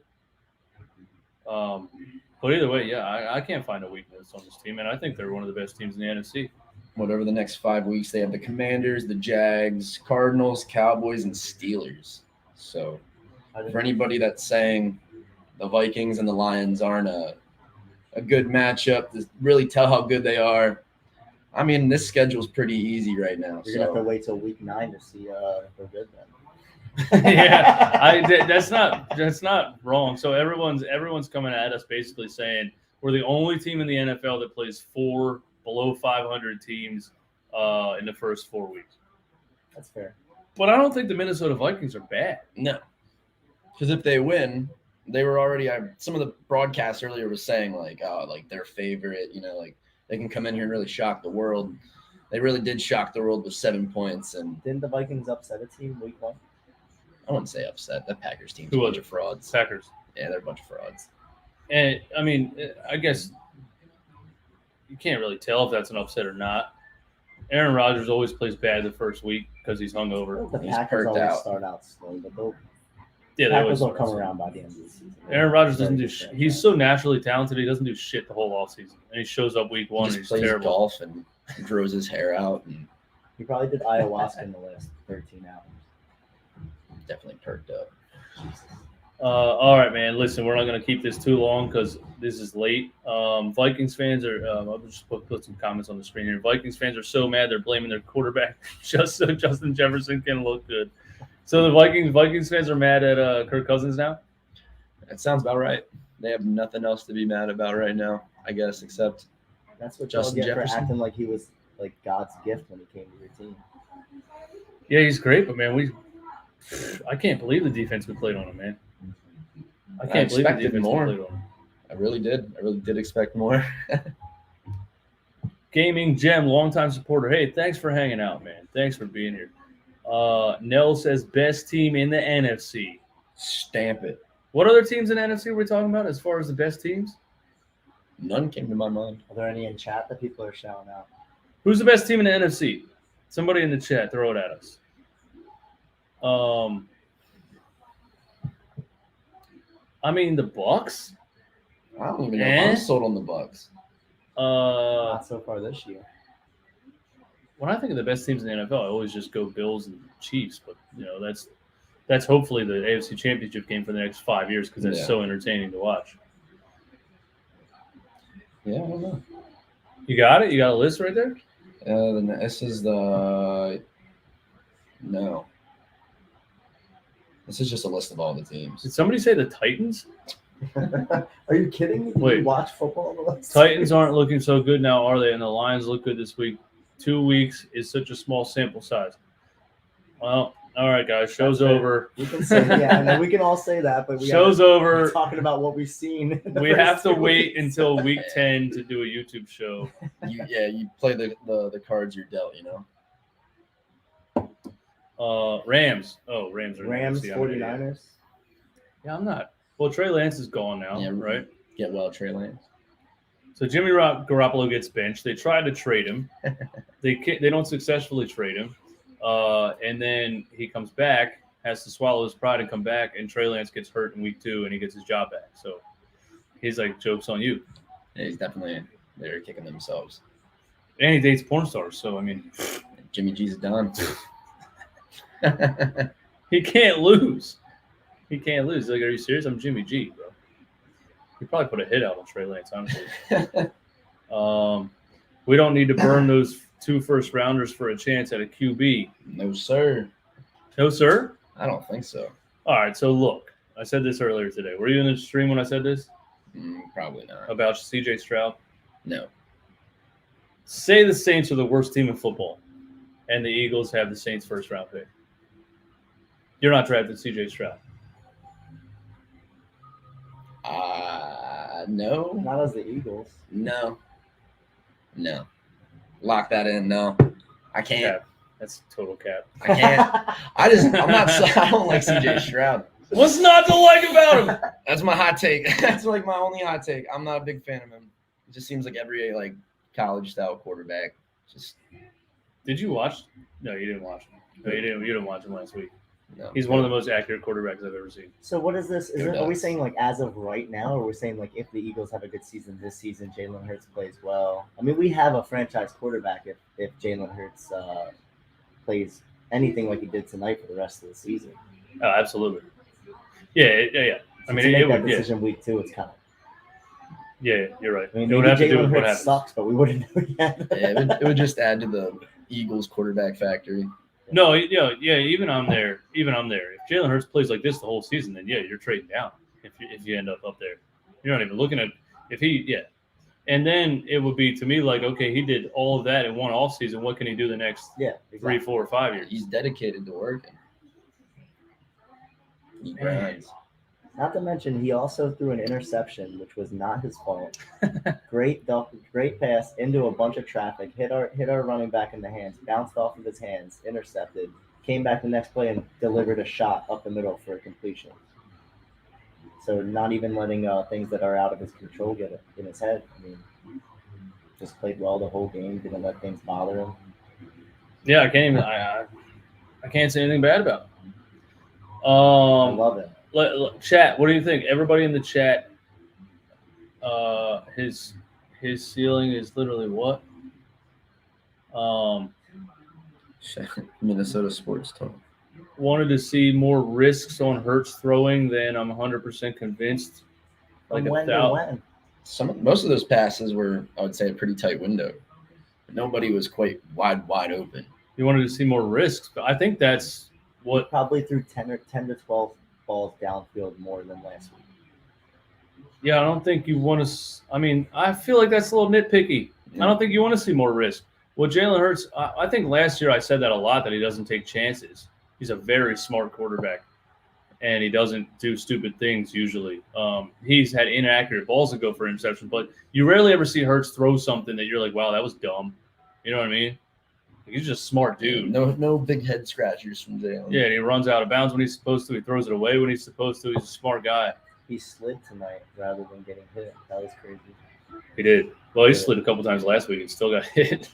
But either way, yeah, I can't find a weakness on this team, and I think they're one of the best teams in the NFC. Whatever the next 5 weeks, they have the Commanders, the Jags, Cardinals, Cowboys, and Steelers. So for anybody that's saying the Vikings and the Lions aren't a good matchup to really tell how good they are, I mean, this schedule's pretty easy right now. You're gonna have to wait till week 9 to see if they're good then. Yeah, that's not wrong. So everyone's coming at us basically saying we're the only team in the NFL that plays 4 below 500 teams in the first 4 weeks. That's fair. But I don't think the Minnesota Vikings are bad. No, because if they win, they were already. Some of the broadcasts earlier was saying like their favorite. Like they can come in here and really shock the world. They really did shock the world with 7 points. And didn't the Vikings upset a team week 1? I wouldn't say upset. The Packers team's Who a was bunch it? of frauds. Packers. Yeah, they're a bunch of frauds. And I mean, I guess you can't really tell if that's an upset or not. Aaron Rodgers always plays bad the first week because he's hungover. The He's Packers perked always out. start out slow, but Yeah, they always Packers will start come slow. around by the end of the season. Aaron Rodgers doesn't do shit. He's so naturally talented. He doesn't do shit the whole offseason. And he shows up week 1 He and just he's plays terrible. golf and grows his hair out and He probably did ayahuasca in the last 13 hours. definitely perked up. All right, man. Listen, we're not going to keep this too long because this is late. Vikings fans are I'll just put some comments on the screen here. Vikings fans are so mad they're blaming their quarterback just so Justin Jefferson can look good. So the Vikings fans are mad at Kirk Cousins now? That sounds about right. They have nothing else to be mad about right now, I guess, except That's what Justin y'all get Jefferson? for acting like he was like God's gift when he came to your team. Yeah, he's great, but man, I can't believe the defense we played on him, man. I can't believe the expected defense more. we played on him. I really did expect more. Gaming Gem, longtime supporter. Hey, thanks for hanging out, man. Thanks for being here. Nell says best team in the NFC. Stamp it. What other teams in the NFC are we talking about as far as the best teams? None came to my mind. Are there any in chat that people are shouting out? Who's the best team in the NFC? Somebody in the chat, throw it at us. I mean, the Bucks. I don't even know if I'm sold on the Bucks. Not so far this year. When I think of the best teams in the NFL, I always just go Bills and Chiefs. But that's hopefully the AFC Championship game for the next 5 years because it's so entertaining to watch. Yeah, I don't know. You got it? You got a list right there? This is no. This is just a list of all the teams. Did somebody say the Titans? Are you kidding me? Did Wait. you watch football? Titans aren't looking so good now, are they? And the Lions look good this week. 2 weeks is such a small sample size. Well, all right, guys. Show's over. We can say, yeah, and then we can all say that, but Show's we're over. talking about what we've seen. We have to wait until week 10 to do a YouTube show. You play the cards you're dealt, Rams. Oh, Rams are Rams, in the NFC. I'm an idiot. 49ers. Yeah, I'm not. Well, Trey Lance is gone now, Yeah, right? Get well, Trey Lance. So Jimmy Garoppolo gets benched. They tried to trade him. They don't successfully trade him. And then he comes back, has to swallow his pride and come back, and Trey Lance gets hurt in week 2, and he gets his job back. So he's like, joke's on you. Yeah, he's definitely they're kicking themselves. And he dates porn stars. So, I mean, Jimmy G's done. he can't lose. He can't lose. He's like, are you serious? I'm Jimmy G, bro. He probably put a hit out on Trey Lance, honestly. We don't need to burn those 2 first-rounders for a chance at a QB. No, sir. No, sir? I don't think so. All right, so look. I said this earlier today. Were you in the stream when I said this? Probably not. About C.J. Stroud? No. Say the Saints are the worst team in football, and the Eagles have the Saints' first-round pick. You're not drafting C.J. Stroud. No. Not as the Eagles. No. Lock that in. No, I can't. Cap. That's total cap. I can't. I don't like CJ Stroud. What's not to like about him? That's my hot take. That's like my only hot take. I'm not a big fan of him. It just seems like every like college style quarterback. Just Did you watch? No, you didn't watch him. No, you didn't watch him last week. no. He's one of the most accurate quarterbacks I've ever seen. So what is this? Go Are we Ducks. saying like as of right now, or are we saying like if the Eagles have a good season this season, Jalen Hurts plays well? I mean, we have a franchise quarterback if Jalen Hurts plays anything like he did tonight for the rest of the season. Oh, absolutely. Yeah. I So mean, to make it that would. Yeah, decision week 2, it's kind of. yeah, you're right. I mean, It would maybe have to do Jalen with what Hurts happens. sucks, but we wouldn't know yet. Yeah, it would just add to the Eagles quarterback factory. No, yeah. Even I'm there. If Jalen Hurts plays like this the whole season, then yeah, you're trading down. If you end up there, you're not even looking at if he. Yeah, and then it would be to me like, okay, he did all of that in one off season. What can he do the next Yeah, 3, 4, or 5 years? He's dedicated to working. He grinds. Not to mention, he also threw an interception, which was not his fault. Great pass into a bunch of traffic, hit our running back in the hands, bounced off of his hands, intercepted, came back the next play and delivered a shot up the middle for a completion. So not even letting things that are out of his control get in his head. I mean, just played well the whole game, didn't let things bother him. Yeah, I can't even. I can't say anything bad about him. I love it. Chat, what do you think? Everybody in the chat, his ceiling is literally what? Minnesota sports talk. Wanted to see more risks on Hurts throwing than I'm 100% convinced. From when to when? Most of those passes were, I would say, a pretty tight window. Nobody was quite wide open. You wanted to see more risks, but I think that's what. Probably threw 10 to 12 balls downfield more than last week. Yeah, I don't think you want to. I mean, I feel like that's a little nitpicky. I don't think you want to see more risk. Well, Jalen Hurts, I think last year I said that a lot, that he doesn't take chances. He's a very smart quarterback, and he doesn't do stupid things usually. He's had inaccurate balls that go for interception, but you rarely ever see Hurts throw something that you're like, wow, that was dumb. You know what I mean? He's just a smart dude. No big head scratchers from Jalen. Yeah, and he runs out of bounds when he's supposed to. He throws it away when he's supposed to. He's a smart guy. He slid tonight rather than getting hit. That was crazy. He did. Well, he slid a couple times last week and still got hit.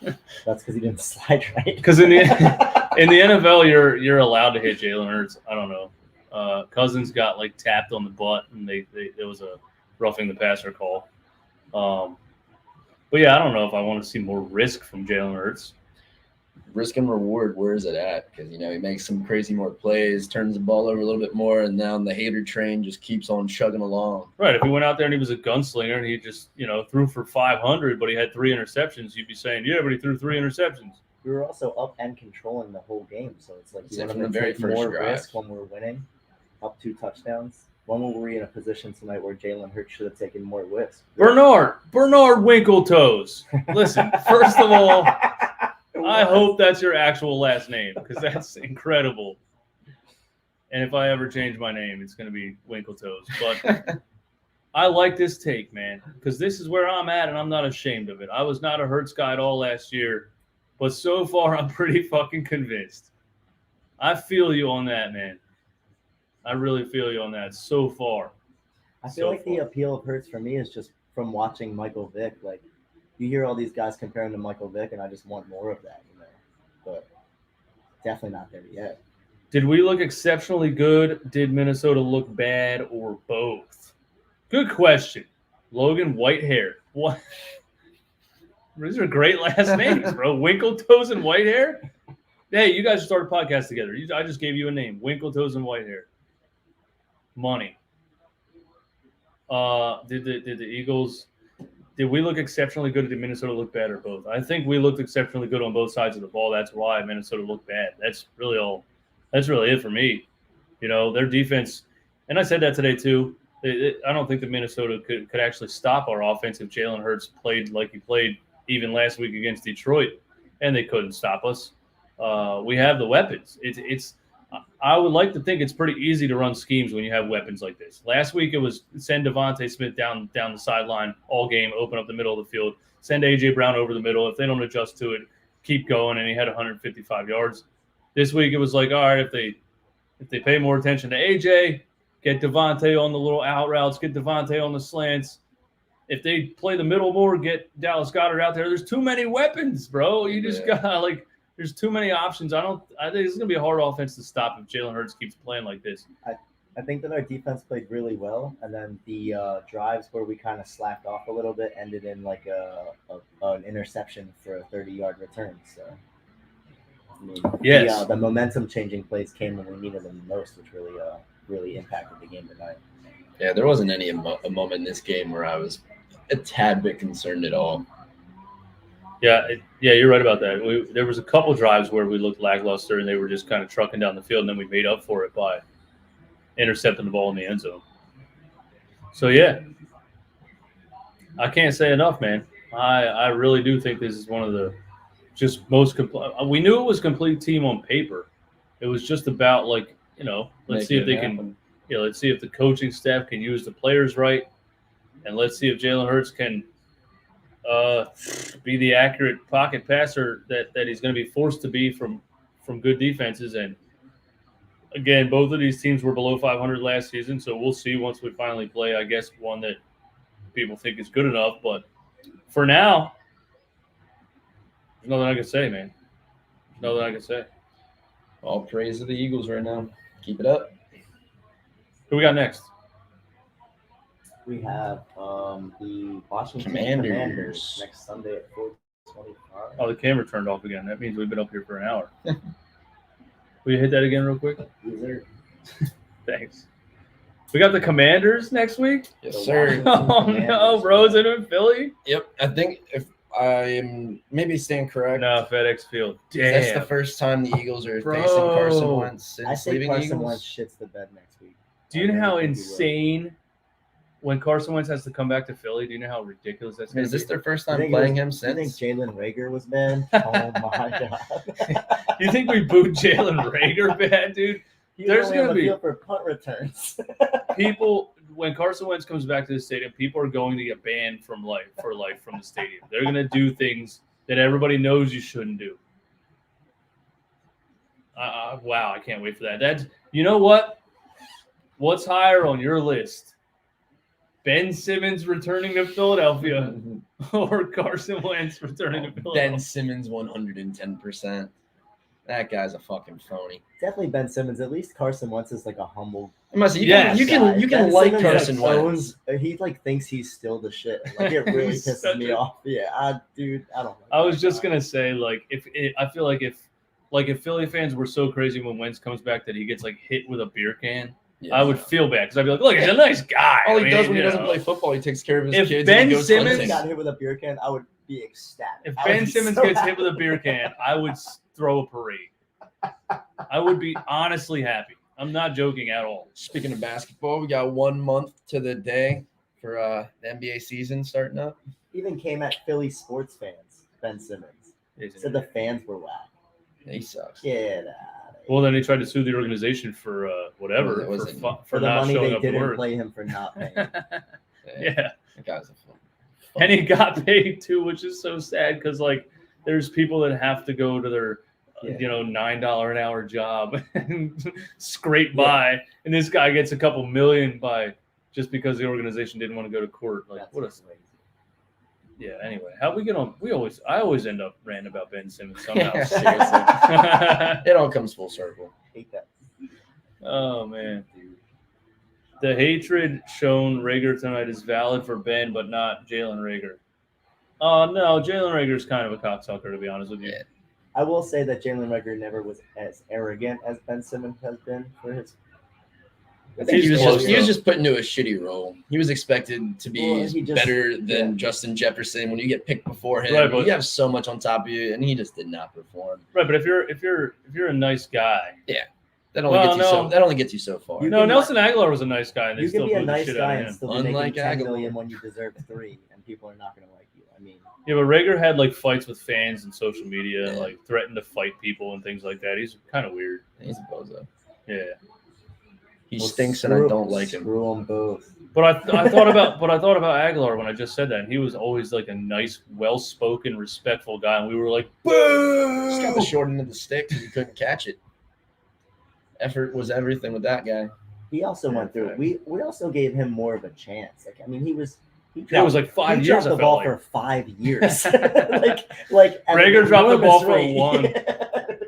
That's because he didn't slide right. Because in the NFL, you're allowed to hit Jalen Hurts. I don't know. Cousins got like tapped on the butt, and there was a roughing the passer call. But yeah, I don't know if I want to see more risk from Jalen Hurts. Risk and reward, where is it at? Because, he makes some crazy more plays, turns the ball over a little bit more, and now the hater train just keeps on chugging along. Right. If he went out there and he was a gunslinger and he just, threw for 500, but he had 3 interceptions, you'd be saying, yeah, but he threw 3 interceptions. We were also up and controlling the whole game. So it's like, you want from the to very take first more drive. risk when we're winning, up 2 touchdowns. When were we in a position tonight where Jalen Hurts should have taken more risks? Bernard Winkletoes. Listen, first of all, I hope that's your actual last name, because that's incredible. And if I ever change my name, it's going to be Winkletoes. But I like this take, man, because this is where I'm at, and I'm not ashamed of it. I was not a Hurts guy at all last year, but so far I'm pretty fucking convinced. I feel you on that, man. I really feel you on that so far. I feel like the appeal of Hurts for me is just from watching Michael Vick. Like, you hear all these guys comparing to Michael Vick, and I just want more of that, But definitely not there yet. Did we look exceptionally good? Did Minnesota look bad, or both? Good question. Logan Whitehair. What? These are great last names, bro. Winkletoes and Whitehair? Hey, you guys start a podcast together. I just gave you a name. Winkletoes and Whitehair. Money. Did the Eagles... Did we look exceptionally good, or did Minnesota look bad, or both? I think we looked exceptionally good on both sides of the ball. That's why Minnesota looked bad. That's really all. That's really it for me. Their defense, and I said that today too. I don't think that Minnesota could actually stop our offense if Jalen Hurts played like he played even last week against Detroit, and they couldn't stop us. We have the weapons. I would like to think it's pretty easy to run schemes when you have weapons like this. Last week it was send Devontae Smith down the sideline all game, open up the middle of the field, send A.J. Brown over the middle. If they don't adjust to it, keep going, and he had 155 yards. This week it was like, all right, if they pay more attention to A.J., get Devontae on the little out routes, get Devontae on the slants. If they play the middle more, get Dallas Goedert out there. There's too many weapons, bro. You just got like – there's too many options. I think it's going to be a hard offense to stop if Jalen Hurts keeps playing like this. I think that our defense played really well, and then the drives where we kind of slacked off a little bit ended in like an interception for a 30-yard return. So, I mean, yes, the momentum-changing plays came when we needed them the most, which really impacted the game tonight. Yeah, there wasn't a moment in this game where I was a tad bit concerned at all. Yeah, you're right about that. There was a couple drives where we looked lackluster, and they were just kind of trucking down the field, and then we made up for it by intercepting the ball in the end zone. So, yeah, I can't say enough, man. I really do think this is one of the just most complete. We knew it was a complete team on paper. It was just about, like, let's see if they can – let's see if the coaching staff can use the players right, and let's see if Jalen Hurts can – be the accurate pocket passer that he's going to be forced to be from good defenses. And again, both of these teams were below 500 last season, so we'll see once we finally play, I guess, one that people think is good enough. But for now, there's nothing I can say, man. There's nothing I can say. All praise to the Eagles right now. Keep it up. Who we got next? We have the Washington Commanders next Sunday at 4:25. Oh, the camera turned off again. That means we've been up here for an hour. Will you hit that again real quick? Thanks. We got the Commanders next week? Yes, sir. Oh, no. Rosen in Philly? Yep. I think if I am maybe staying correct. No, FedEx Field. Damn. That's the first time the Eagles are facing Carson Wentz since I think leaving Carson Eagles. Wentz shits the bed next week. Do you know how insane when Carson Wentz has to come back to Philly? Do you know how ridiculous that's going to be? Is this their first time playing him since? You think Jalen Reagor was bad? Oh, my God. You think we booed Jalen Reagor bad, dude? There's going to be for punt returns. People, when Carson Wentz comes back to the stadium, people are going to get banned for life from the stadium. They're going to do things that everybody knows you shouldn't do. Wow, I can't wait for that. You know what? What's higher on your list? Ben Simmons returning to Philadelphia or Carson Wentz returning to Philadelphia? Ben Simmons 110%. That guy's a fucking phony. Definitely Ben Simmons. At least Carson Wentz is like a humble. You can like Simmons Carson Wentz. He like thinks he's still the shit. Like it really pisses me off. Yeah, I don't. I was just gonna say, like, I feel like if Philly fans were so crazy when Wentz comes back that he gets like hit with a beer can. Yeah, I would feel bad because I'd be like, look, he's a nice guy. All he does when he doesn't play football, he takes care of his kids. If Ben Simmons got hit with a beer can, I would be ecstatic. If Ben Simmons gets hit with a beer can, I would throw a parade. I would be honestly happy. I'm not joking at all. Speaking of basketball, we got 1 month to the day for the NBA season starting up. Even came at Philly sports fans, Ben Simmons. Said the fans were whack. He sucks. Get out. Well, then he tried to sue the organization for whatever for the not money showing they up to didn't work. Play him for not paying. Yeah, that guy's a fun. And he got paid too, which is so sad because like there's people that have to go to their $9 an hour job and scrape by, and this guy gets a couple million by just because the organization didn't want to go to court. Like That's what a crazy. Yeah. Anyway, how we get on? I always end up ranting about Ben Simmons somehow. Seriously, it all comes full circle. Hate that. Oh man, the hatred shown Reagor tonight is valid for Ben, but not Jalen Reagor. No, Jalen Reagor is kind of a cocksucker, to be honest with you. Yeah. I will say that Jalen Reagor never was as arrogant as Ben Simmons has been for his. I think he was just put into a shitty role. He was expected to be better than Justin Jefferson. When you get picked before him, right, you have so much on top of you, and he just did not perform. Right, but if you're a nice guy, that only gets you so far. Nelson Aguilar was a nice guy, and they you still can be a booed the nice shit guy out of and him. still be making $10 million when you deserve 3, and people are not going to like you. I mean, yeah, but Reagor had like fights with fans and social media, and like threatened to fight people and things like that. He's kind of weird. He's a bozo. Yeah. He Well, stinks, and I don't like him. Screw them both. But I thought about Aguilar when I just said that. And he was always like a nice, well-spoken, respectful guy, and we were like, boo! Just got the short end of the stick, and he couldn't catch it. Effort was everything with that guy. He also went through. We also gave him more of a chance. Like I mean, he was. It was like 5 he years. dropped the ball for 5 years. like Reagor dropped the ball for rate. 1.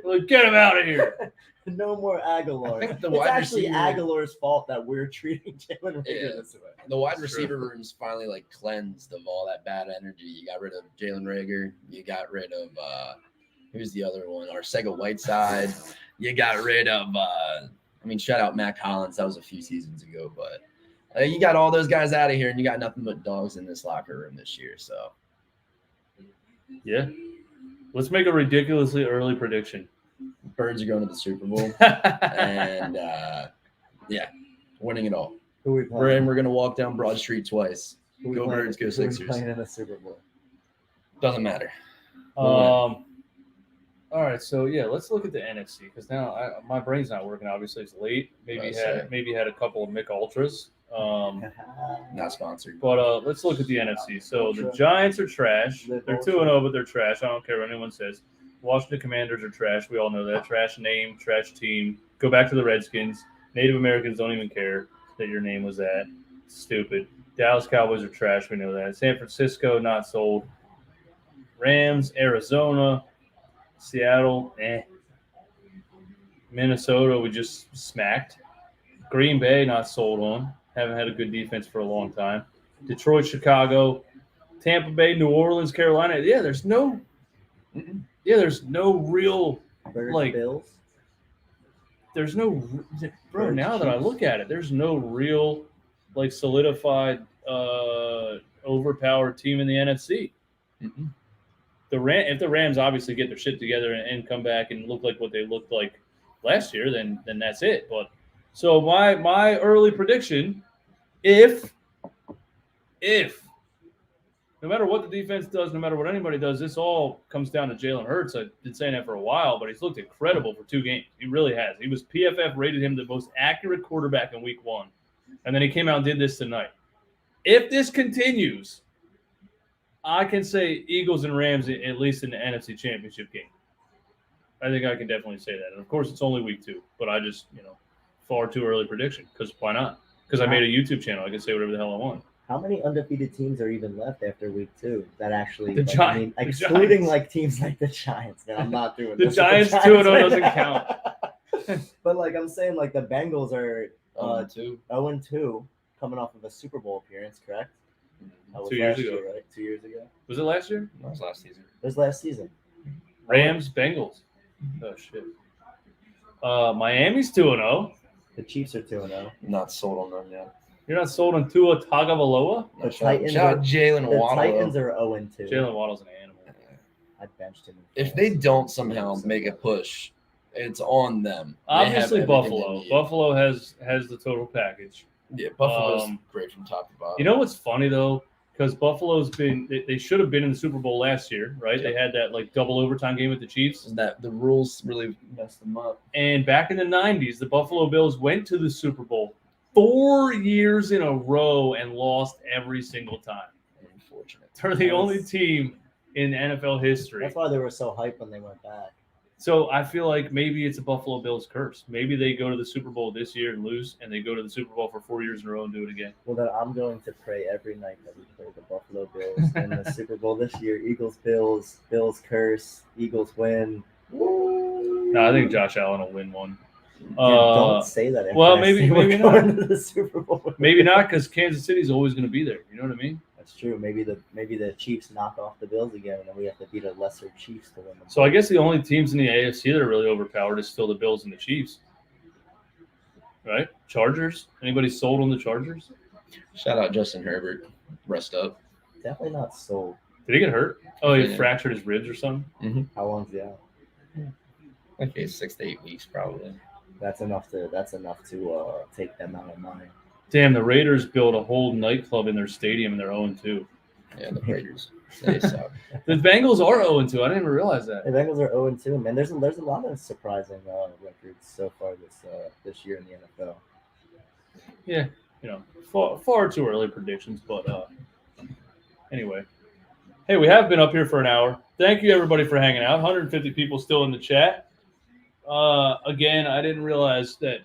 Like, get him out of here. No more Aguilar. I think the It's wide actually receiver- Aguilar's fault that we're treating Jalen Reagor Yeah. this way. The wide True. receiver room's finally like cleansed of all that bad energy. You got rid of Jalen Reagor. You got rid of who's the other one? Arcega Whiteside. You got rid of shout out Matt Collins. That was a few seasons ago, but you got all those guys out of here, and you got nothing but dogs in this locker room this year. So Yeah. Let's make a ridiculously early prediction. Birds are going to the Super Bowl, and winning it all. Who we playing? We're gonna walk down Broad Street twice. Who we Go playing- Birds, go who we Sixers. Playing in the Super Bowl. Doesn't matter. All right, so yeah, let's look at the NFC because now my brain's not working. Obviously, it's late. Maybe had a couple of Mick Ultras. Not sponsored. But let's look at the NFC. So the Giants are trash. They're 2-0, but they're trash. I don't care what anyone says. Washington Commanders are trash. We all know that. Trash name, trash team. Go back to the Redskins. Native Americans don't even care that your name was that. Stupid. Dallas Cowboys are trash. We know that. San Francisco, not sold. Rams, Arizona, Seattle, Minnesota, we just smacked. Green Bay, not sold on. Haven't had a good defense for a long time. Detroit, Chicago, Tampa Bay, New Orleans, Carolina. Yeah, there's no real Birds, like Bills. there's no bro. Now that I look at it, there's no real like solidified overpowered team in the NFC. Mm-mm. If the Rams obviously get their shit together and come back and look like what they looked like last year, then that's it. But so my early prediction, if no matter what the defense does, no matter what anybody does, this all comes down to Jalen Hurts. I've been saying that for a while, but he's looked incredible for 2 games. He really has. PFF rated him the most accurate quarterback in week 1. And then he came out and did this tonight. If this continues, I can say Eagles and Rams at least in the NFC Championship game. I think I can definitely say that. And, of course, it's only week 2. But I just, far too early prediction because why not? Because I made a YouTube channel. I can say whatever the hell I want. How many undefeated teams are even left after week 2? That actually, The Giants. The excluding Giants. like teams like the Giants. Man, I'm not doing The this with Giants 2-0 doesn't count. But like I'm saying, like the Bengals are 2. 0-2, coming off of a Super Bowl appearance, correct? That was 2 years last ago. year, right? 2 years ago. Was it last year? That was last season. It was last season. Rams, Bengals. Oh, shit. Miami's 2-0. The Chiefs are 2-0. Not sold on them yet. You're not sold on Tua Tagovailoa? The Shout out Titans Jalen The Waddle. Titans are 0-2. Jalen Waddle's an animal. I benched him. If they don't somehow make a push, it's on them. They have Obviously, everything Buffalo. they need. Buffalo has the total package. Yeah, Buffalo's Um, great from top to bottom. You know what's funny, though? Because Buffalo's they should have been in the Super Bowl last year, right? Yeah. They had that like double overtime game with the Chiefs. that the rules really messed them up. And back in the 90s, the Buffalo Bills went to the Super Bowl 4 years in a row and lost every single time. Unfortunate. They're the only team in NFL history. That's why they were so hyped when they went back. So I feel like maybe it's a Buffalo Bills curse. Maybe they go to the Super Bowl this year and lose, and they go to the Super Bowl for 4 years in a row and do it again. Well, then I'm going to pray every night that we play the Buffalo Bills in the Super Bowl this year. Eagles, Bills, Bills curse, Eagles win. No, I think Josh Allen will win one. Dude, don't say that. after well, I maybe- say we're maybe going to the Super Bowl. Maybe not, because Kansas City's always going to be there. You know what I mean? That's true. Maybe the Chiefs knock off the Bills again, and then we have to beat a lesser Chiefs to win. So I guess the only teams in the AFC that are really overpowered is still the Bills and the Chiefs. Right? Chargers? Anybody sold on the Chargers? Shout out Justin Herbert. Rest up. Definitely not sold. Did he get hurt? Oh, he Yeah. fractured his ribs or something? How long's he out? Okay, 6 to 8 weeks probably. That's enough to take them out of mind. Damn, the Raiders built a whole nightclub in their stadium and they're 0-2. Yeah, the Raiders. Say so. The Bengals are 0-2. I didn't even realize that. The Bengals are 0-2, man. There's a lot of surprising records so far this year in the NFL. Yeah, far too early predictions, but anyway. Hey, we have been up here for an hour. Thank you, everybody, for hanging out. 150 people still in the chat. Again, I didn't realize that,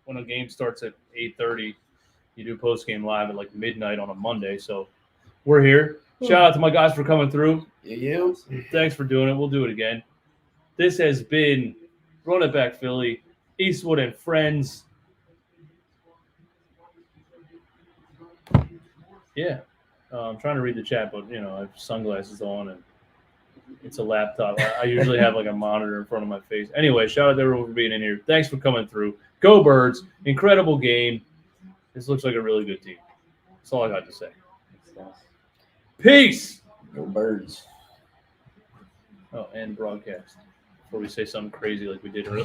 when a game starts at 8:30, you do post-game live at like midnight on a Monday. So we're here. Shout out to my guys for coming through. You. Thanks for doing it. We'll do it again. This has been Run It Back Philly, Eastwood and Friends. Yeah. I'm trying to read the chat, but, I have sunglasses on and it's a laptop. I usually have like a monitor in front of my face. Anyway, shout out to everyone for being in here. Thanks for coming through. Go Birds. Incredible game. This looks like a really good team. That's all I got to say. Peace. Go Birds. Oh, and broadcast. Before we say something crazy like we did earlier.